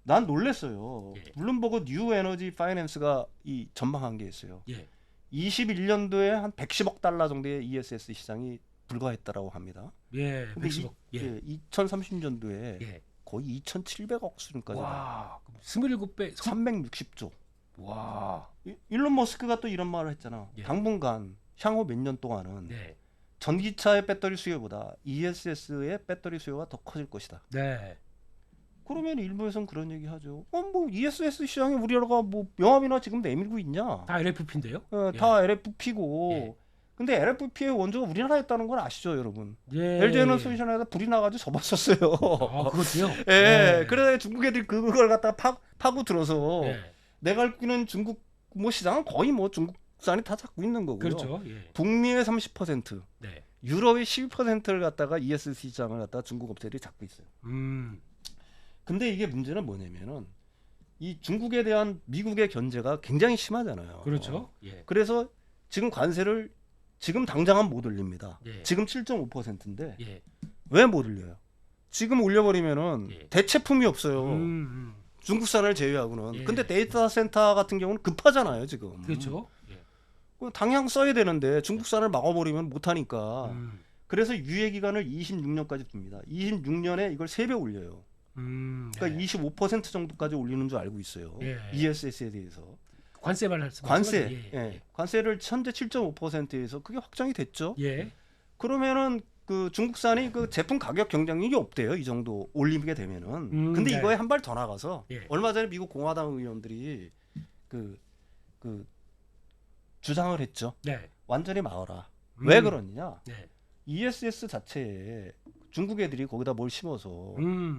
난 놀랬어요. 예. 블룸버그 뉴 에너지 파이낸스가 이 전망한 게 있어요. 예. 21년도에 한 110억 달러 정도의 ESS 시장이 불과했다라고 합니다. 예. 근데 110억. 예. 2030년도에 예. 거의 2,700억 수준까지 와. 27배. 360조. 와. 일론 머스크가 또 이런 말을 했잖아. 예. 당분간 향후 몇 년 동안은 네. 전기차의 배터리 수요보다 ESS의 배터리 수요가 더 커질 것이다. 네. 그러면 일부에서는 그런 얘기 하죠. 뭐 ESS 시장에 우리나라가 뭐 명함이나 지금 내밀고 있냐? 다 LFP인데요? 다 LFP고. 예. 근데 LFP의 원조가 우리나라였다는 건 아시죠, 여러분? 예. LG 에너솔루션에다 불이 나가지고 접었었어요. 아, 그렇지요? 예. 그래서 중국 애들이 그걸 갖다가 파고 들어서 예. 내가 알기로는 중국 뭐 시장은 거의 뭐 중국산이 다 잡고 있는 거고요. 그렇죠. 예. 북미의 30%, 네. 유럽의 12%를 갖다가 ESS 시장을 갖다가 중국 업체들이 잡고 있어요. 근데 이게 문제는 뭐냐면은 이 중국에 대한 미국의 견제가 굉장히 심하잖아요. 그렇죠. 예. 그래서 지금 관세를 지금 당장은 못 올립니다. 예. 지금 7.5%인데 예. 왜 못 올려요? 지금 올려버리면은 예. 대체품이 없어요. 중국산을 제외하고는. 예. 근데 데이터 센터 같은 경우는 급하잖아요, 지금. 그렇죠. 예. 당장 써야 되는데 중국산을 막아버리면 못하니까. 음. 그래서 유예 기간을 26년까지 둡니다. 26년에 이걸 3배 올려요. 그러니까 네. 25% 정도까지 올리는 줄 알고 있어요. 예. ESS에 대해서. 관세 말씀. 관세. 예. 관세를 현재 7.5%에서 그게 확정이 됐죠. 예. 그러면은 그 중국산이 그 제품 가격 경쟁력이 없대요. 이 정도 올리게 되면은. 근데 네. 이거에 한 발 더 나가서 예. 얼마 전에 미국 공화당 의원들이 그 주장을 했죠. 네. 완전히 막아라. 왜 그러느냐? 네. ESS 자체에 중국 애들이 거기다 뭘 심어서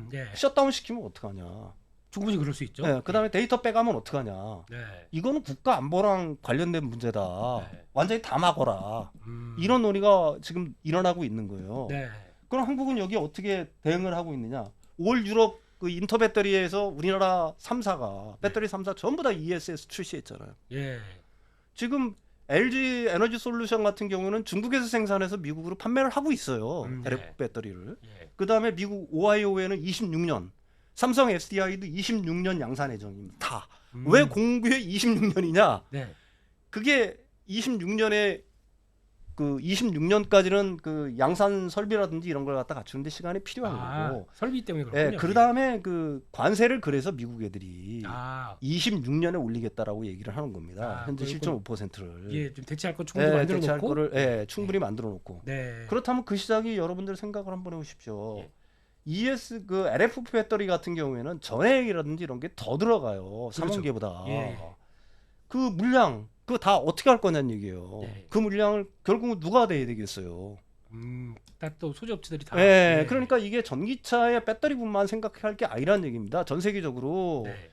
네. 셧다운 시키면 어떡하냐. 충분히 그럴 수 있죠. 네, 그다음에 데이터 빼가면 어떡하냐. 네. 이거는 국가 안보랑 관련된 문제다. 네. 완전히 다 막아라. 이런 논의가 지금 일어나고 있는 거예요. 네. 그럼 한국은 여기 어떻게 대응을 하고 있느냐? 올 유럽 그 인터 배터리에서 우리나라 3사가 배터리 3사 전부 다 ESS 출시했잖아요. 예. 지금 LG 에너지 솔루션 같은 경우는 중국에서 생산해서 미국으로 판매를 하고 있어요. 네. LFP 배터리를. 예. 그다음에 미국 오하이오에는 26년, 삼성 SDI도 26년 양산 예정입니다. 다. 왜 공구에 26년이냐? 네. 그게 26년에 그 26년까지는 그 양산 설비라든지 이런 걸 갖다 갖추는데 시간이 필요한 거고. 설비 때문에 그렇군요. 예, 그다음에 그 관세를 그래서 미국 애들이 26년에 올리겠다라고 얘기를 하는 겁니다. 현재 7.5%를. 예, 좀 대체할 거 충분히 만들어 대체할 놓고. 거를 충분히 만들어 놓고. 네. 그렇다면 그 시장이 여러분들 생각을 한번 해보십시오. 예. ES 그 LFP 배터리 같은 경우에는 전해액이라든지 이런 게 더 들어가요. 그렇죠. 3원계보다. 예. 그 물량 그거 다 어떻게 할 거냐는 얘기예요. 네. 그 물량을 결국은 누가 대야 되겠어요. 다 또 소지업체들이 다. 네, 예. 그러니까 이게 전기차의 배터리분만 생각할 게 아니라는 얘기입니다. 전 세계적으로 네.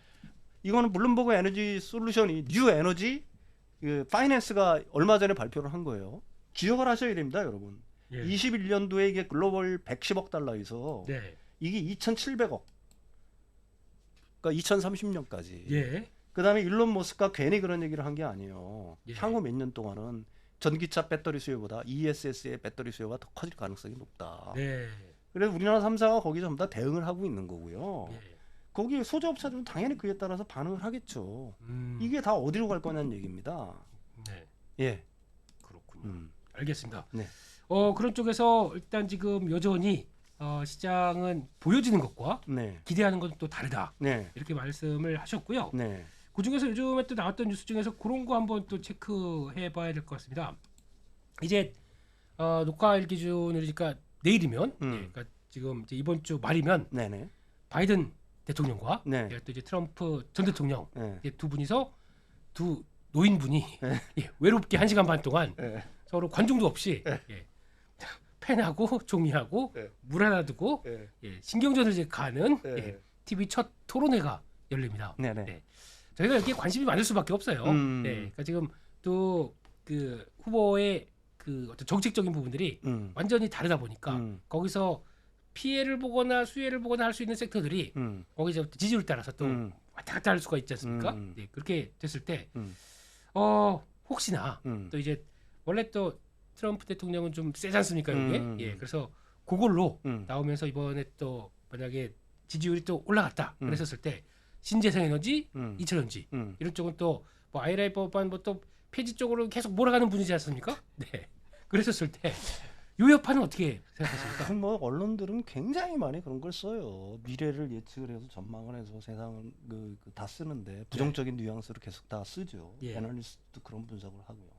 이거는 블룸버그 에너지 솔루션이 뉴 에너지 그 파이낸스가 얼마 전에 발표를 한 거예요. 기억을 하셔야 됩니다, 여러분. 예. 21년도에 이게 글로벌 110억 달러에서 네. 이게 2,700억. 그러니까 2030년까지. 예. 그다음에 일론 머스크가 괜히 그런 얘기를 한 게 아니에요. 예. 향후 몇 년 동안은 전기차 배터리 수요보다 ESS의 배터리 수요가 더 커질 가능성이 높다. 네. 그래서 우리나라 3사가 거기 전부 다 대응을 하고 있는 거고요. 예. 거기 소재업체들은 당연히 그에 따라서 반응을 하겠죠. 이게 다 어디로 갈 거냐는 얘기입니다. 네. 예. 그렇군요. 알겠습니다. 네. 그런 쪽에서 일단 지금 여전히 시장은 보여지는 것과 네. 기대하는 것은 또 다르다. 네. 이렇게 말씀을 하셨고요. 네. 그 중에서 요즘에 또 나왔던 뉴스 중에서 그런 거 한번 또 체크해봐야 될 것 같습니다. 이제 녹화일 기준이니까 내일이면, 그러니까 지금 이제 이번 주 말이면 네네. 바이든 대통령과 네. 또 이제 트럼프 전 대통령 네. 이제 두 분이서 두 노인분이 네. 예, 외롭게 1시간 반 동안 네. 서로 관중도 없이 네. 예, 펜하고 종이하고 네. 물 하나 두고 네. 예, 신경전을 이제 가는 네. 예, TV 첫 토론회가 열립니다. 네네. 네. 저희가 여기에 관심이 많을 수밖에 없어요. 네, 그러니까 지금 또 그 후보의 그 어떤 정책적인 부분들이 완전히 다르다 보니까 거기서 피해를 보거나 수혜를 보거나 할 수 있는 섹터들이 거기서 지지율 따라서 또 왔다 갔다 할 수가 있지 않습니까? 네, 그렇게 됐을 때 혹시나 또 이제 원래 또 트럼프 대통령은 좀 세지 않습니까 이게? 예, 그래서 그걸로 나오면서 이번에 또 만약에 지지율이 또 올라갔다 그랬었을 때 신재생에너지, 이철전지 이런 쪽은 또 뭐 IRA 법안 뭐 또 폐지 쪽으로 계속 몰아가는 분이지 않습니까? 네, 그랬었을 때 요 여파는 어떻게 생각하십니까? 뭐 언론들은 굉장히 많이 그런 걸 써요. 미래를 예측을 해서 전망을 해서 세상을 다 쓰는데 부정적인 뉘앙스로 계속 다 쓰죠. 예. 애널리스트도 그런 분석을 하고요.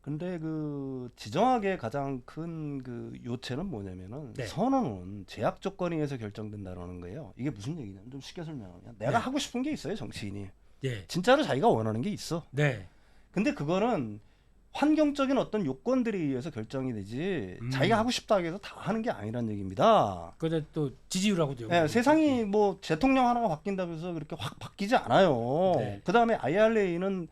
근데 그 지정학의 가장 큰 그 요체는 뭐냐면은 네. 선언은 제약 조건에 의해서 결정된다는 거예요. 이게 무슨 얘기냐면 좀 쉽게 설명하면 내가 하고 싶은 게 있어요, 정치인이. 네, 진짜로 자기가 원하는 게 있어. 네, 근데 그거는 환경적인 어떤 요건들에 의해서 결정이 되지 자기가 하고 싶다고 해서 다 하는 게 아니란 얘기입니다. 그런데 또 지지율하고도 네, 세상이 뭐 대통령 하나가 바뀐다고 해서 그렇게 확 바뀌지 않아요. 네. 그다음에 IRA는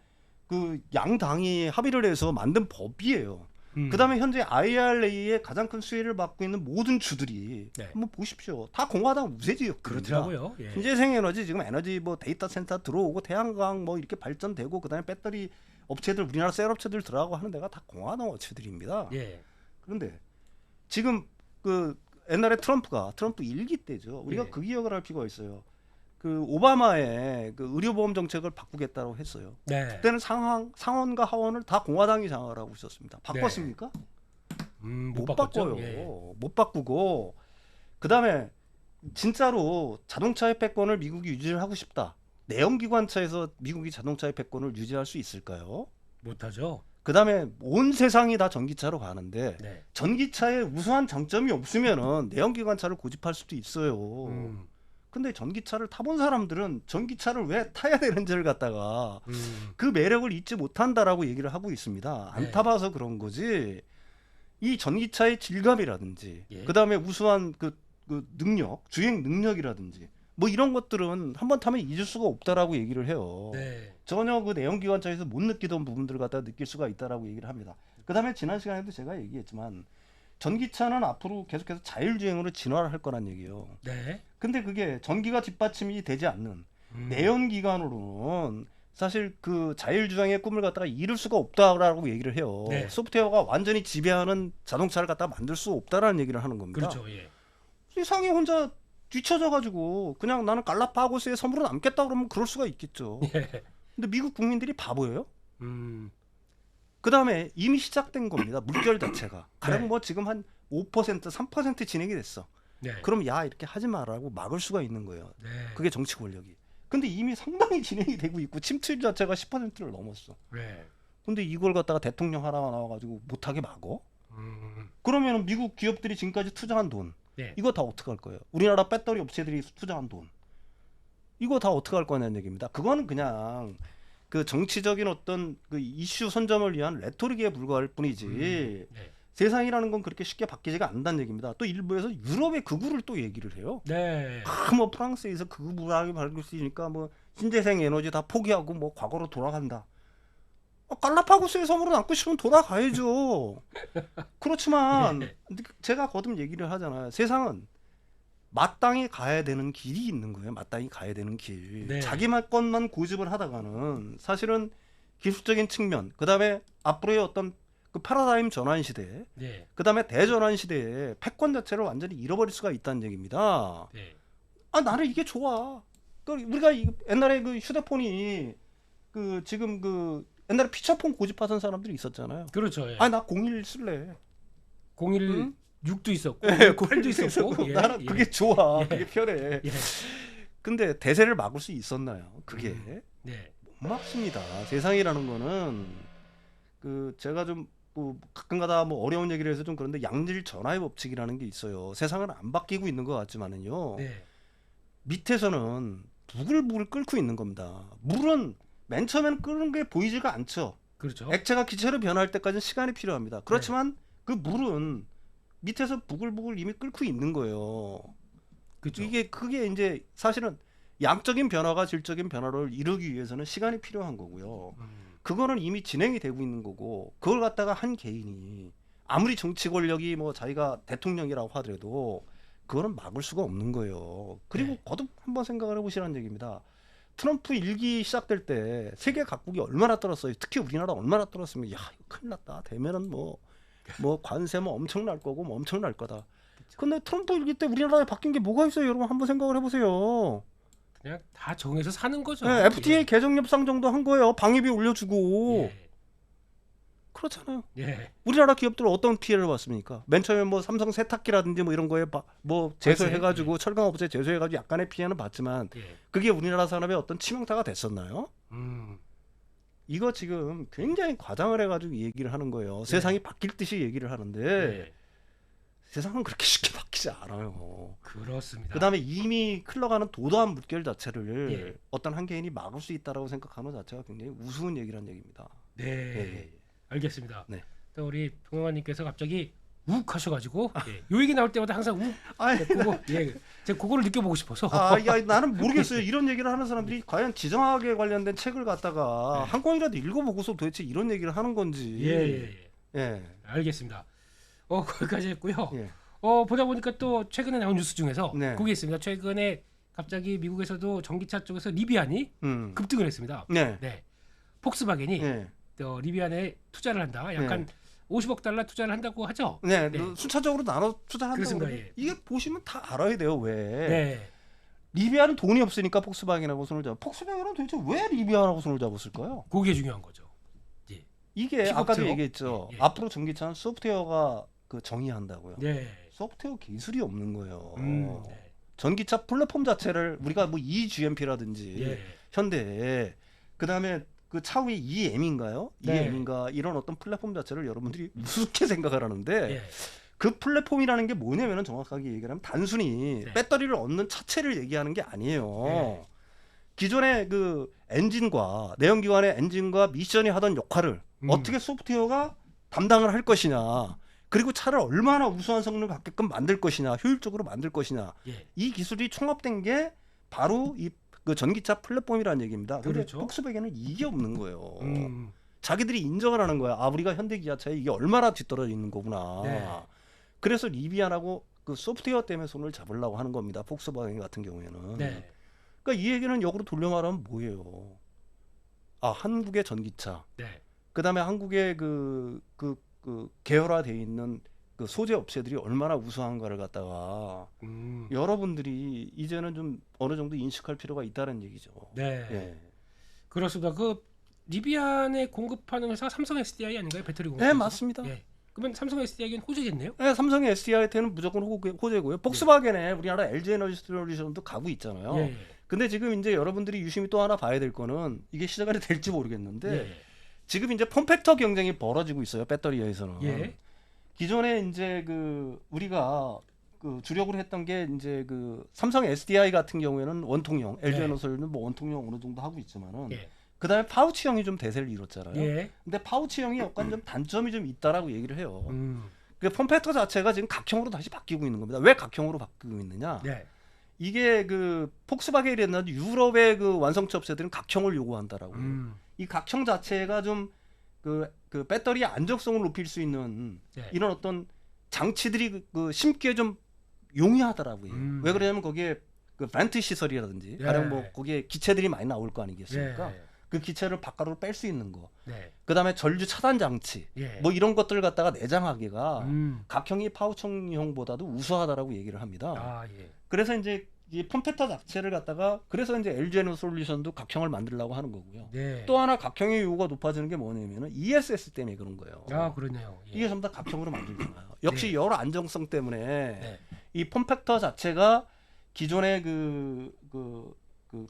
그 양당이 합의를 해서 만든 법이에요. 그다음에 현재 IRA의 가장 큰 수혜를 받고 있는 모든 주들이 네. 한번 보십시오. 다 공화당 우세지역 그렇더라고요. 예. 신재생 에너지 지금 에너지 뭐 데이터 센터 들어오고 태양광 뭐 이렇게 발전되고 그다음에 배터리 업체들 우리나라 셀 업체들 들어가고 하는 데가 다 공화당 업체들입니다. 예. 그런데 지금 그 옛날에 트럼프 일기 때죠. 우리가 예. 그 기억을 할 필요가 있어요. 그 오바마의 그 의료보험 정책을 바꾸겠다고 했어요. 네. 그때는 상원과 하원을 다 공화당이 장악을 하고 있었습니다. 바꿨습니까? 못 못 바꿨죠? 바꿔요. 예. 못 바꾸고 그다음에 진짜로 자동차의 패권을 미국이 유지를 하고 싶다. 내연기관차에서 미국이 자동차의 패권을 유지할 수 있을까요? 못하죠. 그다음에 온 세상이 다 전기차로 가는데 네. 전기차에 우수한 장점이 없으면은 내연기관차를 고집할 수도 있어요. 근데 전기차를 타본 사람들은 전기차를 왜 타야 되는지를 갖다가 그 매력을 잊지 못한다라고 얘기를 하고 있습니다. 안 네. 타봐서 그런 거지. 이 전기차의 질감이라든지 예. 그다음에 우수한 그 능력, 주행 능력이라든지 뭐 이런 것들은 한번 타면 잊을 수가 없다라고 얘기를 해요. 네. 전혀 그 내연기관차에서 못 느끼던 부분들을 갖다 느낄 수가 있다라고 얘기를 합니다. 그다음에 지난 시간에도 제가 얘기했지만 전기차는 앞으로 계속해서 자율주행으로 진화를 할 거란 얘기예요. 네. 근데 그게 전기가 뒷받침이 되지 않는 내연기관으로는 사실 그 자율주행의 꿈을 갖다가 이룰 수가 없다라고 얘기를 해요. 네. 소프트웨어가 완전히 지배하는 자동차를 갖다가 만들 수 없다라는 얘기를 하는 겁니다. 그렇죠. 예. 세상에 혼자 뒤쳐져가지고 그냥 나는 갈라파고스의 섬으로 남겠다 그러면 그럴 수가 있겠죠. 예. 근데 미국 국민들이 바보예요? 음. 그 다음에 이미 시작된 겁니다. 물결 자체가. 가령 네. 뭐 지금 한 5%, 3% 진행이 됐어. 네. 그럼 야 이렇게 하지 마라고 막을 수가 있는 거예요. 네. 그게 정치 권력이. 근데 이미 상당히 진행이 되고 있고 침투율 자체가 10%를 넘었어. 네. 근데 이걸 갖다가 대통령 하나가 나와가지고 못하게 막어? 음. 그러면 미국 기업들이 지금까지 투자한 돈 네. 이거 다 어떻게 할 거예요? 우리나라 배터리 업체들이 투자한 돈 이거 다 어떻게 할 거냐는 얘기입니다. 그거는 그냥 그 정치적인 어떤 그 이슈 선점을 위한 레토릭에 불과할 뿐이지 네. 세상이라는 건 그렇게 쉽게 바뀌지가 않는다는 얘기입니다. 또 일부에서 유럽의 극우를 또 얘기를 해요. 네. 뭐 프랑스에서 극우불황이 밝을 수 있으니까 뭐 신재생 에너지 다 포기하고 뭐 과거로 돌아간다. 갈라파고스의 섬으로 남고 싶으면 돌아가야죠. 그렇지만 네. 제가 거듭 얘기를 하잖아요. 세상은 마땅히 가야 되는 길이 있는 거예요. 마땅히 가야 되는 길. 네. 자기만 것만 고집을 하다가는 사실은 기술적인 측면, 그다음에 앞으로의 어떤 그 패러다임 전환 시대, 네. 그다음에 대전환 시대에 패권 자체를 완전히 잃어버릴 수가 있다는 얘기입니다. 네. 아 나는 이게 좋아. 그 우리가 옛날에 그 휴대폰이 그 지금 그 옛날에 피처폰 고집하던 사람들이 있었잖아요. 그렇죠. 예. 아 나 01 쓸래. 01.6도 있었고, 예, 8도 있었고. 예, 나는 예. 그게 좋아. 예. 그게 편해. 예. 근데 대세를 막을 수 있었나요? 그게 네. 못 막습니다. 세상이라는 거는 그 제가 좀 뭐 가끔가다 뭐 어려운 얘기를 해서 좀 그런데 양질 전화의 법칙이라는 게 있어요. 세상은 안 바뀌고 있는 것 같지만은요. 네. 밑에서는 부글부글 끓고 있는 겁니다. 물은 맨 처음엔 끓는 게 보이지가 않죠. 그렇죠. 액체가 기체로 변할 때까지는 시간이 필요합니다. 그렇지만 그 물은 밑에서 부글부글 이미 끓고 있는 거예요. 그렇죠. 그게 이제 사실은 양적인 변화가 질적인 변화를 이루기 위해서는 시간이 필요한 거고요. 그거는 이미 진행이 되고 있는 거고, 그걸 갖다가 한 개인이 아무리 정치 권력이 뭐 자기가 대통령이라고 하더라도 그거는 막을 수가 없는 거예요. 그리고 네. 거듭 한번 생각을 해보시라는 얘기입니다. 트럼프 일기 시작될 때 세계 각국이 얼마나 떨었어요. 특히 우리나라 얼마나 떨었으면 야 이거 큰일 났다. 되면은 뭐 관세 뭐 엄청날 거고 뭐 엄청날 거다. 근데 트럼프 일기 때 우리나라에 바뀐 게 뭐가 있어요, 여러분? 한번 생각을 해보세요. 그냥 다 정해서 사는 거죠. 네, FTA 개정 협상 정도 한 거예요. 방위비 올려주고. 그렇잖아요. 예. 우리나라 기업들 어떤 피해를 봤습니까? 맨 처음에 뭐 삼성 세탁기라든지 뭐 이런 거에 뭐 제소해가지고 철강업체 제소해가지고 약간의 피해는 봤지만 그게 우리나라 산업에 어떤 치명타가 됐었나요? 이거 지금 굉장히 과장을 해가지고 얘기를 하는 거예요. 세상이 바뀔 듯이 얘기를 하는데 세상은 그렇게 쉽게 바뀌지 않아요. 그렇습니다. 그다음에 이미 흘러가는 도도한 물결 자체를 어떤 한 개인이 막을 수 있다라고 생각하는 것 자체가 굉장히 우스운 얘기란 얘기입니다. 네. 알겠습니다. 네. 또 우리 동영아님께서 갑자기 욱 하셔가지고 요 얘기 나올 때마다 항상 욱. 제가 그거를 느껴보고 싶어서. 나는 모르겠어요. 이런 얘기를 하는 사람들이 과연 지정학에 관련된 책을 갖다가 한 권이라도 읽어보고서 도대체 이런 얘기를 하는 건지. 예. 알겠습니다. 거기까지 했고요. 예. 보다 보니까 또 최근에 나온 뉴스 중에서 네. 그게 있습니다. 최근에 갑자기 미국에서도 전기차 쪽에서 리비안이 급등을 했습니다. 네. 폭스바겐이 리비안에 투자를 한다. 약간 50억 달러 투자를 한다고 하죠. 네. 순차적으로 나눠 투자한다고. 그렇습니다. 이게 보시면 다 알아야 돼요. 왜? 리비안은 돈이 없으니까 폭스바겐하고 손을 잡아. 폭스바겐은 도대체 왜 리비안하고 손을 잡았을까요? 그게 중요한 거죠. 이게 아까도 얘기했죠. 앞으로 전기차는 소프트웨어가 그 정의한다고요. 소프트웨어 기술이 없는 거예요. 전기차 플랫폼 자체를 우리가 뭐 eGMP라든지 현대 그다음에 그 차후에 EM인가요? EM인가 이런 어떤 플랫폼 자체를 여러분들이 우습게 생각을 하는데 그 플랫폼이라는 게 뭐냐면은 정확하게 얘기하면 단순히 배터리를 얻는 차체를 얘기하는 게 아니에요. 기존의 그 엔진과 내연기관의 엔진과 미션이 하던 역할을 어떻게 소프트웨어가 담당을 할 것이냐, 그리고 차를 얼마나 우수한 성능을 갖게끔 만들 것이냐, 효율적으로 만들 것이냐, 이 기술이 총합된 게 바로 이 그 전기차 플랫폼이라는 얘기입니다. 근데 그렇죠. 폭스바겐은 이게 없는 거예요. 자기들이 인정을 하는 거야. 우리가 현대기아차에 이게 얼마나 뒤떨어져 있는 거구나. 그래서 리비안하고 그 소프트웨어 때문에 손을 잡으려고 하는 겁니다. 폭스바겐 같은 경우에는. 그러니까 이 얘기는 역으로 돌려 말하면 뭐예요? 한국의 전기차. 그다음에 한국의 그 계열화되어 있는 그 소재 업체들이 얼마나 우수한가를 갖다가 여러분들이 이제는 좀 어느 정도 인식할 필요가 있다는 얘기죠. 그렇습니다. 그 리비안에 공급하는 회사가 삼성 SDI 아닌가요? 배터리 공급. 네, 맞습니다. 그러면 삼성 SDI는 호재겠네요? 네, 삼성의 SDI한테는 무조건 호재고요. 폭스바겐에 우리나라 LG 에너지 솔루션도 가고 있잖아요. 근데 지금 이제 여러분들이 유심히 또 하나 봐야 될 거는 이게 시작이 될지 모르겠는데 지금 이제 폼팩터 경쟁이 벌어지고 있어요. 배터리에서는. 기존에 이제 그 우리가 그 주력으로 했던 게 이제 그 삼성 SDI 같은 경우에는 원통형, LG 에너지는 뭐 원통형 어느 정도 하고 있지만은 그다음에 파우치형이 좀 대세를 이뤘잖아요. 근데 파우치형이 약간 좀 단점이 좀 있다라고 얘기를 해요. 그 폼팩터 자체가 지금 각형으로 다시 바뀌고 있는 겁니다. 왜 각형으로 바뀌고 있느냐? 이게 그 폭스바겐이 했나 유럽의 그 완성차 업체들은 각형을 요구한다라고. 이 각형 자체가 좀 그 배터리의 안정성을 높일 수 있는 이런 어떤 장치들이 그 심기에 좀 용이하더라고요. 왜 그러냐면 거기에 그 벤트 시설이라든지 가령 뭐 거기에 기체들이 많이 나올 거 아니겠습니까? 그 기체를 바깥으로 뺄 수 있는 거. 네. 그다음에 전류 차단 장치. 예. 뭐 이런 것들을 갖다가 내장하기가 음. 각형이 파우청형보다도 우수하다라고 얘기를 합니다. 아, 예. 그래서 이제 이 폼팩터 자체를 갖다가 그래서 이제 LG 에너솔루션도 각형을 만들려고 하는 거고요. 네. 또 하나 각형의 요구가 높아지는 게 뭐냐면은 ESS 때문에 그런 거예요. 아, 그러네요. 예. 이게 전부 다 각형으로 만들잖아요. 역시 네. 열 안정성 때문에 네. 이 폼팩터 자체가 기존의 그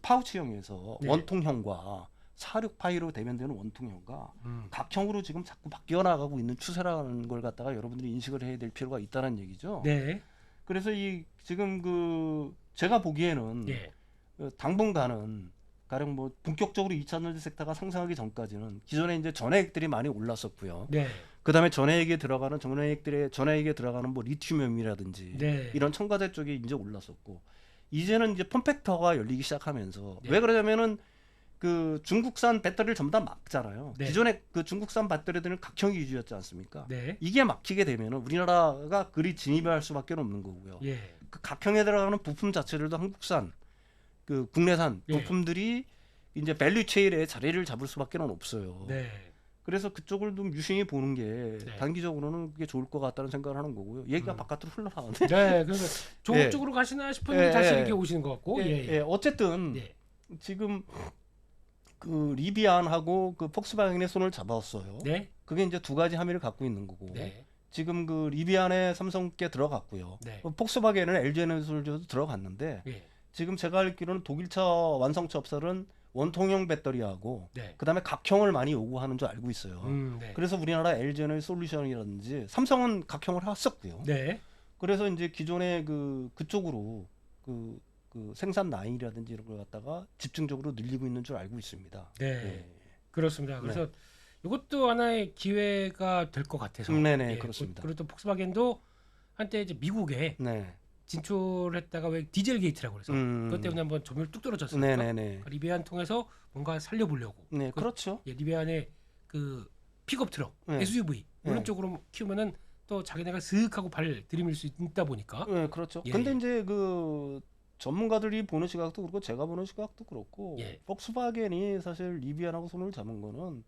파우치형에서 네. 원통형과 46파이로 대변되는 원통형과 음. 각형으로 지금 자꾸 바뀌어 나가고 있는 추세라는 걸 갖다가 여러분들이 인식을 해야 될 필요가 있다는 얘기죠. 네. 그래서 이 지금 그 제가 보기에는 예. 당분간은 가령 뭐 본격적으로 2차 전지 섹터가 상승하기 전까지는 기존에 이제 전해액들이 많이 올랐었고요. 네. 그다음에 전해액에 들어가는 뭐 리튬이라든지 네. 이런 첨가제 쪽이 이제 올랐었고 이제는 이제 폼팩터가 열리기 시작하면서 네. 왜 그러냐면은 그 중국산 배터리를 전부 다 막잖아요. 네. 기존에 그 중국산 배터리들은 각형이 위주였지 않습니까? 네. 이게 막히게 되면은 우리나라가 그리 진입할 수밖에 없는 거고요. 예. 그 각형에 들어가는 부품 자체들도 한국산, 그 국내산 예. 부품들이 이제 밸류 체인에 자리를 잡을 수밖에 없어요. 네. 그래서 그쪽을 좀 유심히 보는 게 네. 단기적으로는 그게 좋을 것 같다는 생각을 하는 거고요. 얘기가 바깥으로 흘러나가는데. 네. 그래서 좋은 예. 쪽으로 가시나 싶은데 예, 다시 예. 이렇게 오시는 것 같고. 예. 예, 어쨌든 예. 지금 그 리비안하고 그 폭스바겐의 손을 잡았어요. 네. 그게 이제 두 가지 함의를 갖고 있는 거고. 네. 지금 그 리비안에 삼성께 들어갔고요. 네. 폭스바겐은 LG 에너솔루션도 들어갔는데 예. 지금 제가 알기로는 독일차 완성차 업체는 원통형 배터리하고 네. 그다음에 각형을 많이 요구하는 줄 알고 있어요. 네. 그래서 우리나라 LG 에너솔루션이라든지 삼성은 각형을 했었고요. 네. 그래서 이제 기존의 그쪽으로 그 생산 라인이라든지 이런 걸 갖다가 집중적으로 늘리고 있는 줄 알고 있습니다. 네. 예. 그렇습니다. 그래서 이것도 하나의 기회가 될 것 같아서. 네네, 예. 그렇습니다. 그리고 또 폭스바겐도 한때 이제 미국에 네. 진출했다가 왜 디젤 게이트라고 그래서 그것 때문에 한번 점유율 뚝 떨어졌으니까 네네네. 리비안 통해서 뭔가 살려보려고. 네, 그렇죠. 예, 리비안의 그 픽업 트럭, 네. SUV 이런 네. 쪽으로 키우면은 또 자기네가 슥 하고 발 들이밀 수 있다 보니까. 네, 그렇죠. 예, 근데 예. 이제 그 전문가들이 보는 시각도 그렇고 제가 보는 시각도 그렇고 예. 폭스바겐이 사실 리비안하고 손을 잡은 거는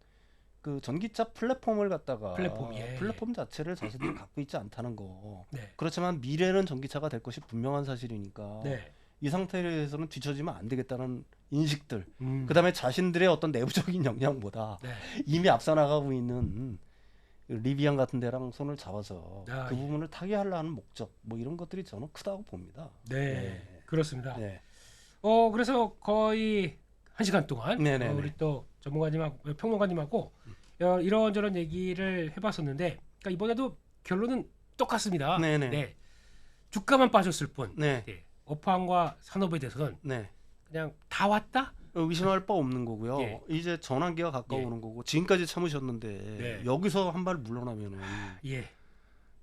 그 전기차 플랫폼을 갖다가 플랫폼, 자체를 자신들이 갖고 있지 않다는 거. 네. 그렇지만 미래는 전기차가 될 것이 분명한 사실이니까 네. 이 상태에서는 뒤처지면 안 되겠다는 인식들. 음. 그다음에 자신들의 어떤 내부적인 역량보다 네. 이미 앞서 나가고 있는 리비안 같은 데랑 손을 잡아서 아, 그 예. 부분을 타개하려는 목적 뭐 이런 것들이 저는 크다고 봅니다. 네. 그렇습니다. 네. 그래서 거의 1시간 동안 네네네. 우리 또 전문가님하고 평론가님하고 이런저런 얘기를 해봤었는데, 그러니까 이번에도 결론은 똑같습니다. 네네. 네. 주가만 빠졌을 뿐. 네. 네. 업황과 산업에 대해서는 네. 그냥 다 왔다. 의심할 바 없는 거고요. 예. 이제 전환기가 가까워오는 거고 지금까지 참으셨는데 네. 여기서 한 발 물러나면은 예.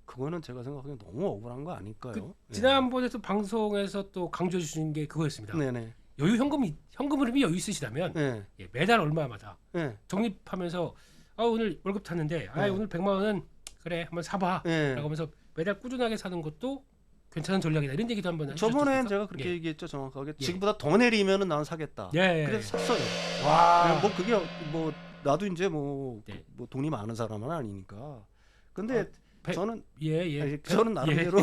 그거는 제가 생각하기엔 너무 억울한 거 아닐까요? 그 지난번에도 방송에서 또 강조해 주신 게 그거였습니다. 네네. 여유 현금 흐름이 여유 있으시다면 네. 예, 매달 얼마마다 네. 적립하면서 오늘 월급 탔는데 네. 오늘 100만 원은 그래 한번 사봐 네. 라고 하면서 매달 꾸준하게 사는 것도 괜찮은 전략이다 이런 얘기도 한번 저번에 해주셨습니까? 제가 그렇게 예. 얘기했죠 정확하게. 예. 지금보다 더 내리면은 난 사겠다. 예. 그래서 샀어요. 와. 뭐 그게 뭐 나도 이제 뭐 네. 돈이 많은 사람은 아니니까. 근데 저는 예. 아니, 저는 나름대로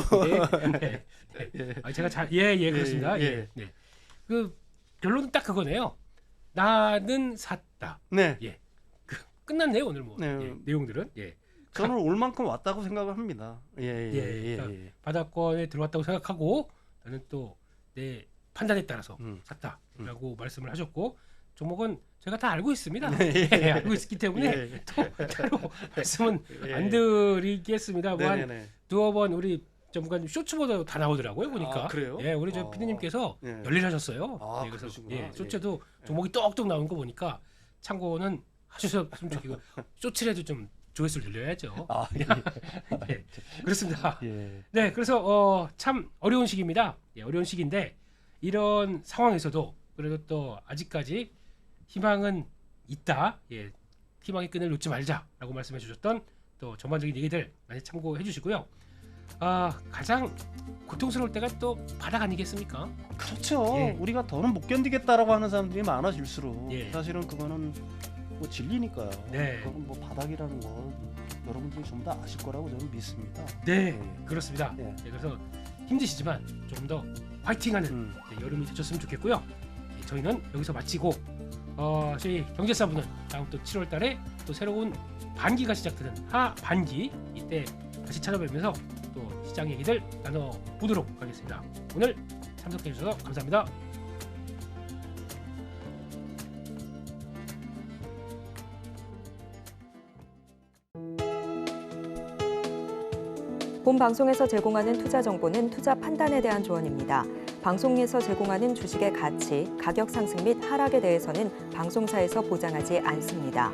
네. 예. 제가 그렇습니다. 예. 예. 네. 그 결론은 딱 그거네요. 나는 샀다. 네. 예. 끝났네요 오늘 뭐 네. 예, 내용들은. 예. 저는 올 만큼 왔다고 생각을 합니다. 그러니까 바닥권에 들어왔다고 생각하고 나는 또 내 판단에 따라서 샀다라고 말씀을 하셨고 종목은 제가 다 알고 있습니다. 예, 알고 있기 때문에 또 따로 말씀은 안 드리겠습니다. 뭐 한 두어 번 우리 전문가님 쇼츠보다 다 나오더라고요 보니까. 아, 그래요? 예, 우리 저 피디님께서 열일하셨어요. 아, 예, 그래서 그러시구나. 쇼츠도 종목이 똑똑 나오는 거 보니까 참고는 하셨으면 좋겠고 쇼츠라도 좀 조회수를 늘려야죠. 아, 예, 그렇습니다. 예. 네, 그래서 참 어려운 시기입니다. 예, 어려운 시기인데 이런 상황에서도 그래도 또 아직까지 희망은 있다. 예, 희망의 끈을 놓지 말자라고 말씀해 주셨던 또 전반적인 얘기들 많이 참고해 주시고요. 가장 고통스러울 때가 또 바닥 아니겠습니까? 그렇죠. 예. 우리가 더는 못 견디겠다라고 하는 사람들이 많아질수록 예. 사실은 그거는 뭐 진리니까요. 네. 그건 뭐 바닥이라는 걸 여러분들이 좀 더 아실 거라고 저는 믿습니다. 네, 그렇습니다. 네. 그래서 힘드시지만 좀 더 화이팅하는 여름이 되셨으면 좋겠고요. 저희는 여기서 마치고 저희 경제사부는 다음 또 7월 달에 또 새로운 반기가 시작되는 하반기 이때 다시 찾아뵈면서 또 시장 얘기들 나눠보도록 하겠습니다. 오늘 참석해 주셔서 감사합니다. 본 방송에서 제공하는 투자 정보는 투자 판단에 대한 조언입니다. 방송에서 제공하는 주식의 가치, 가격 상승 및 하락에 대해서는 방송사에서 보장하지 않습니다.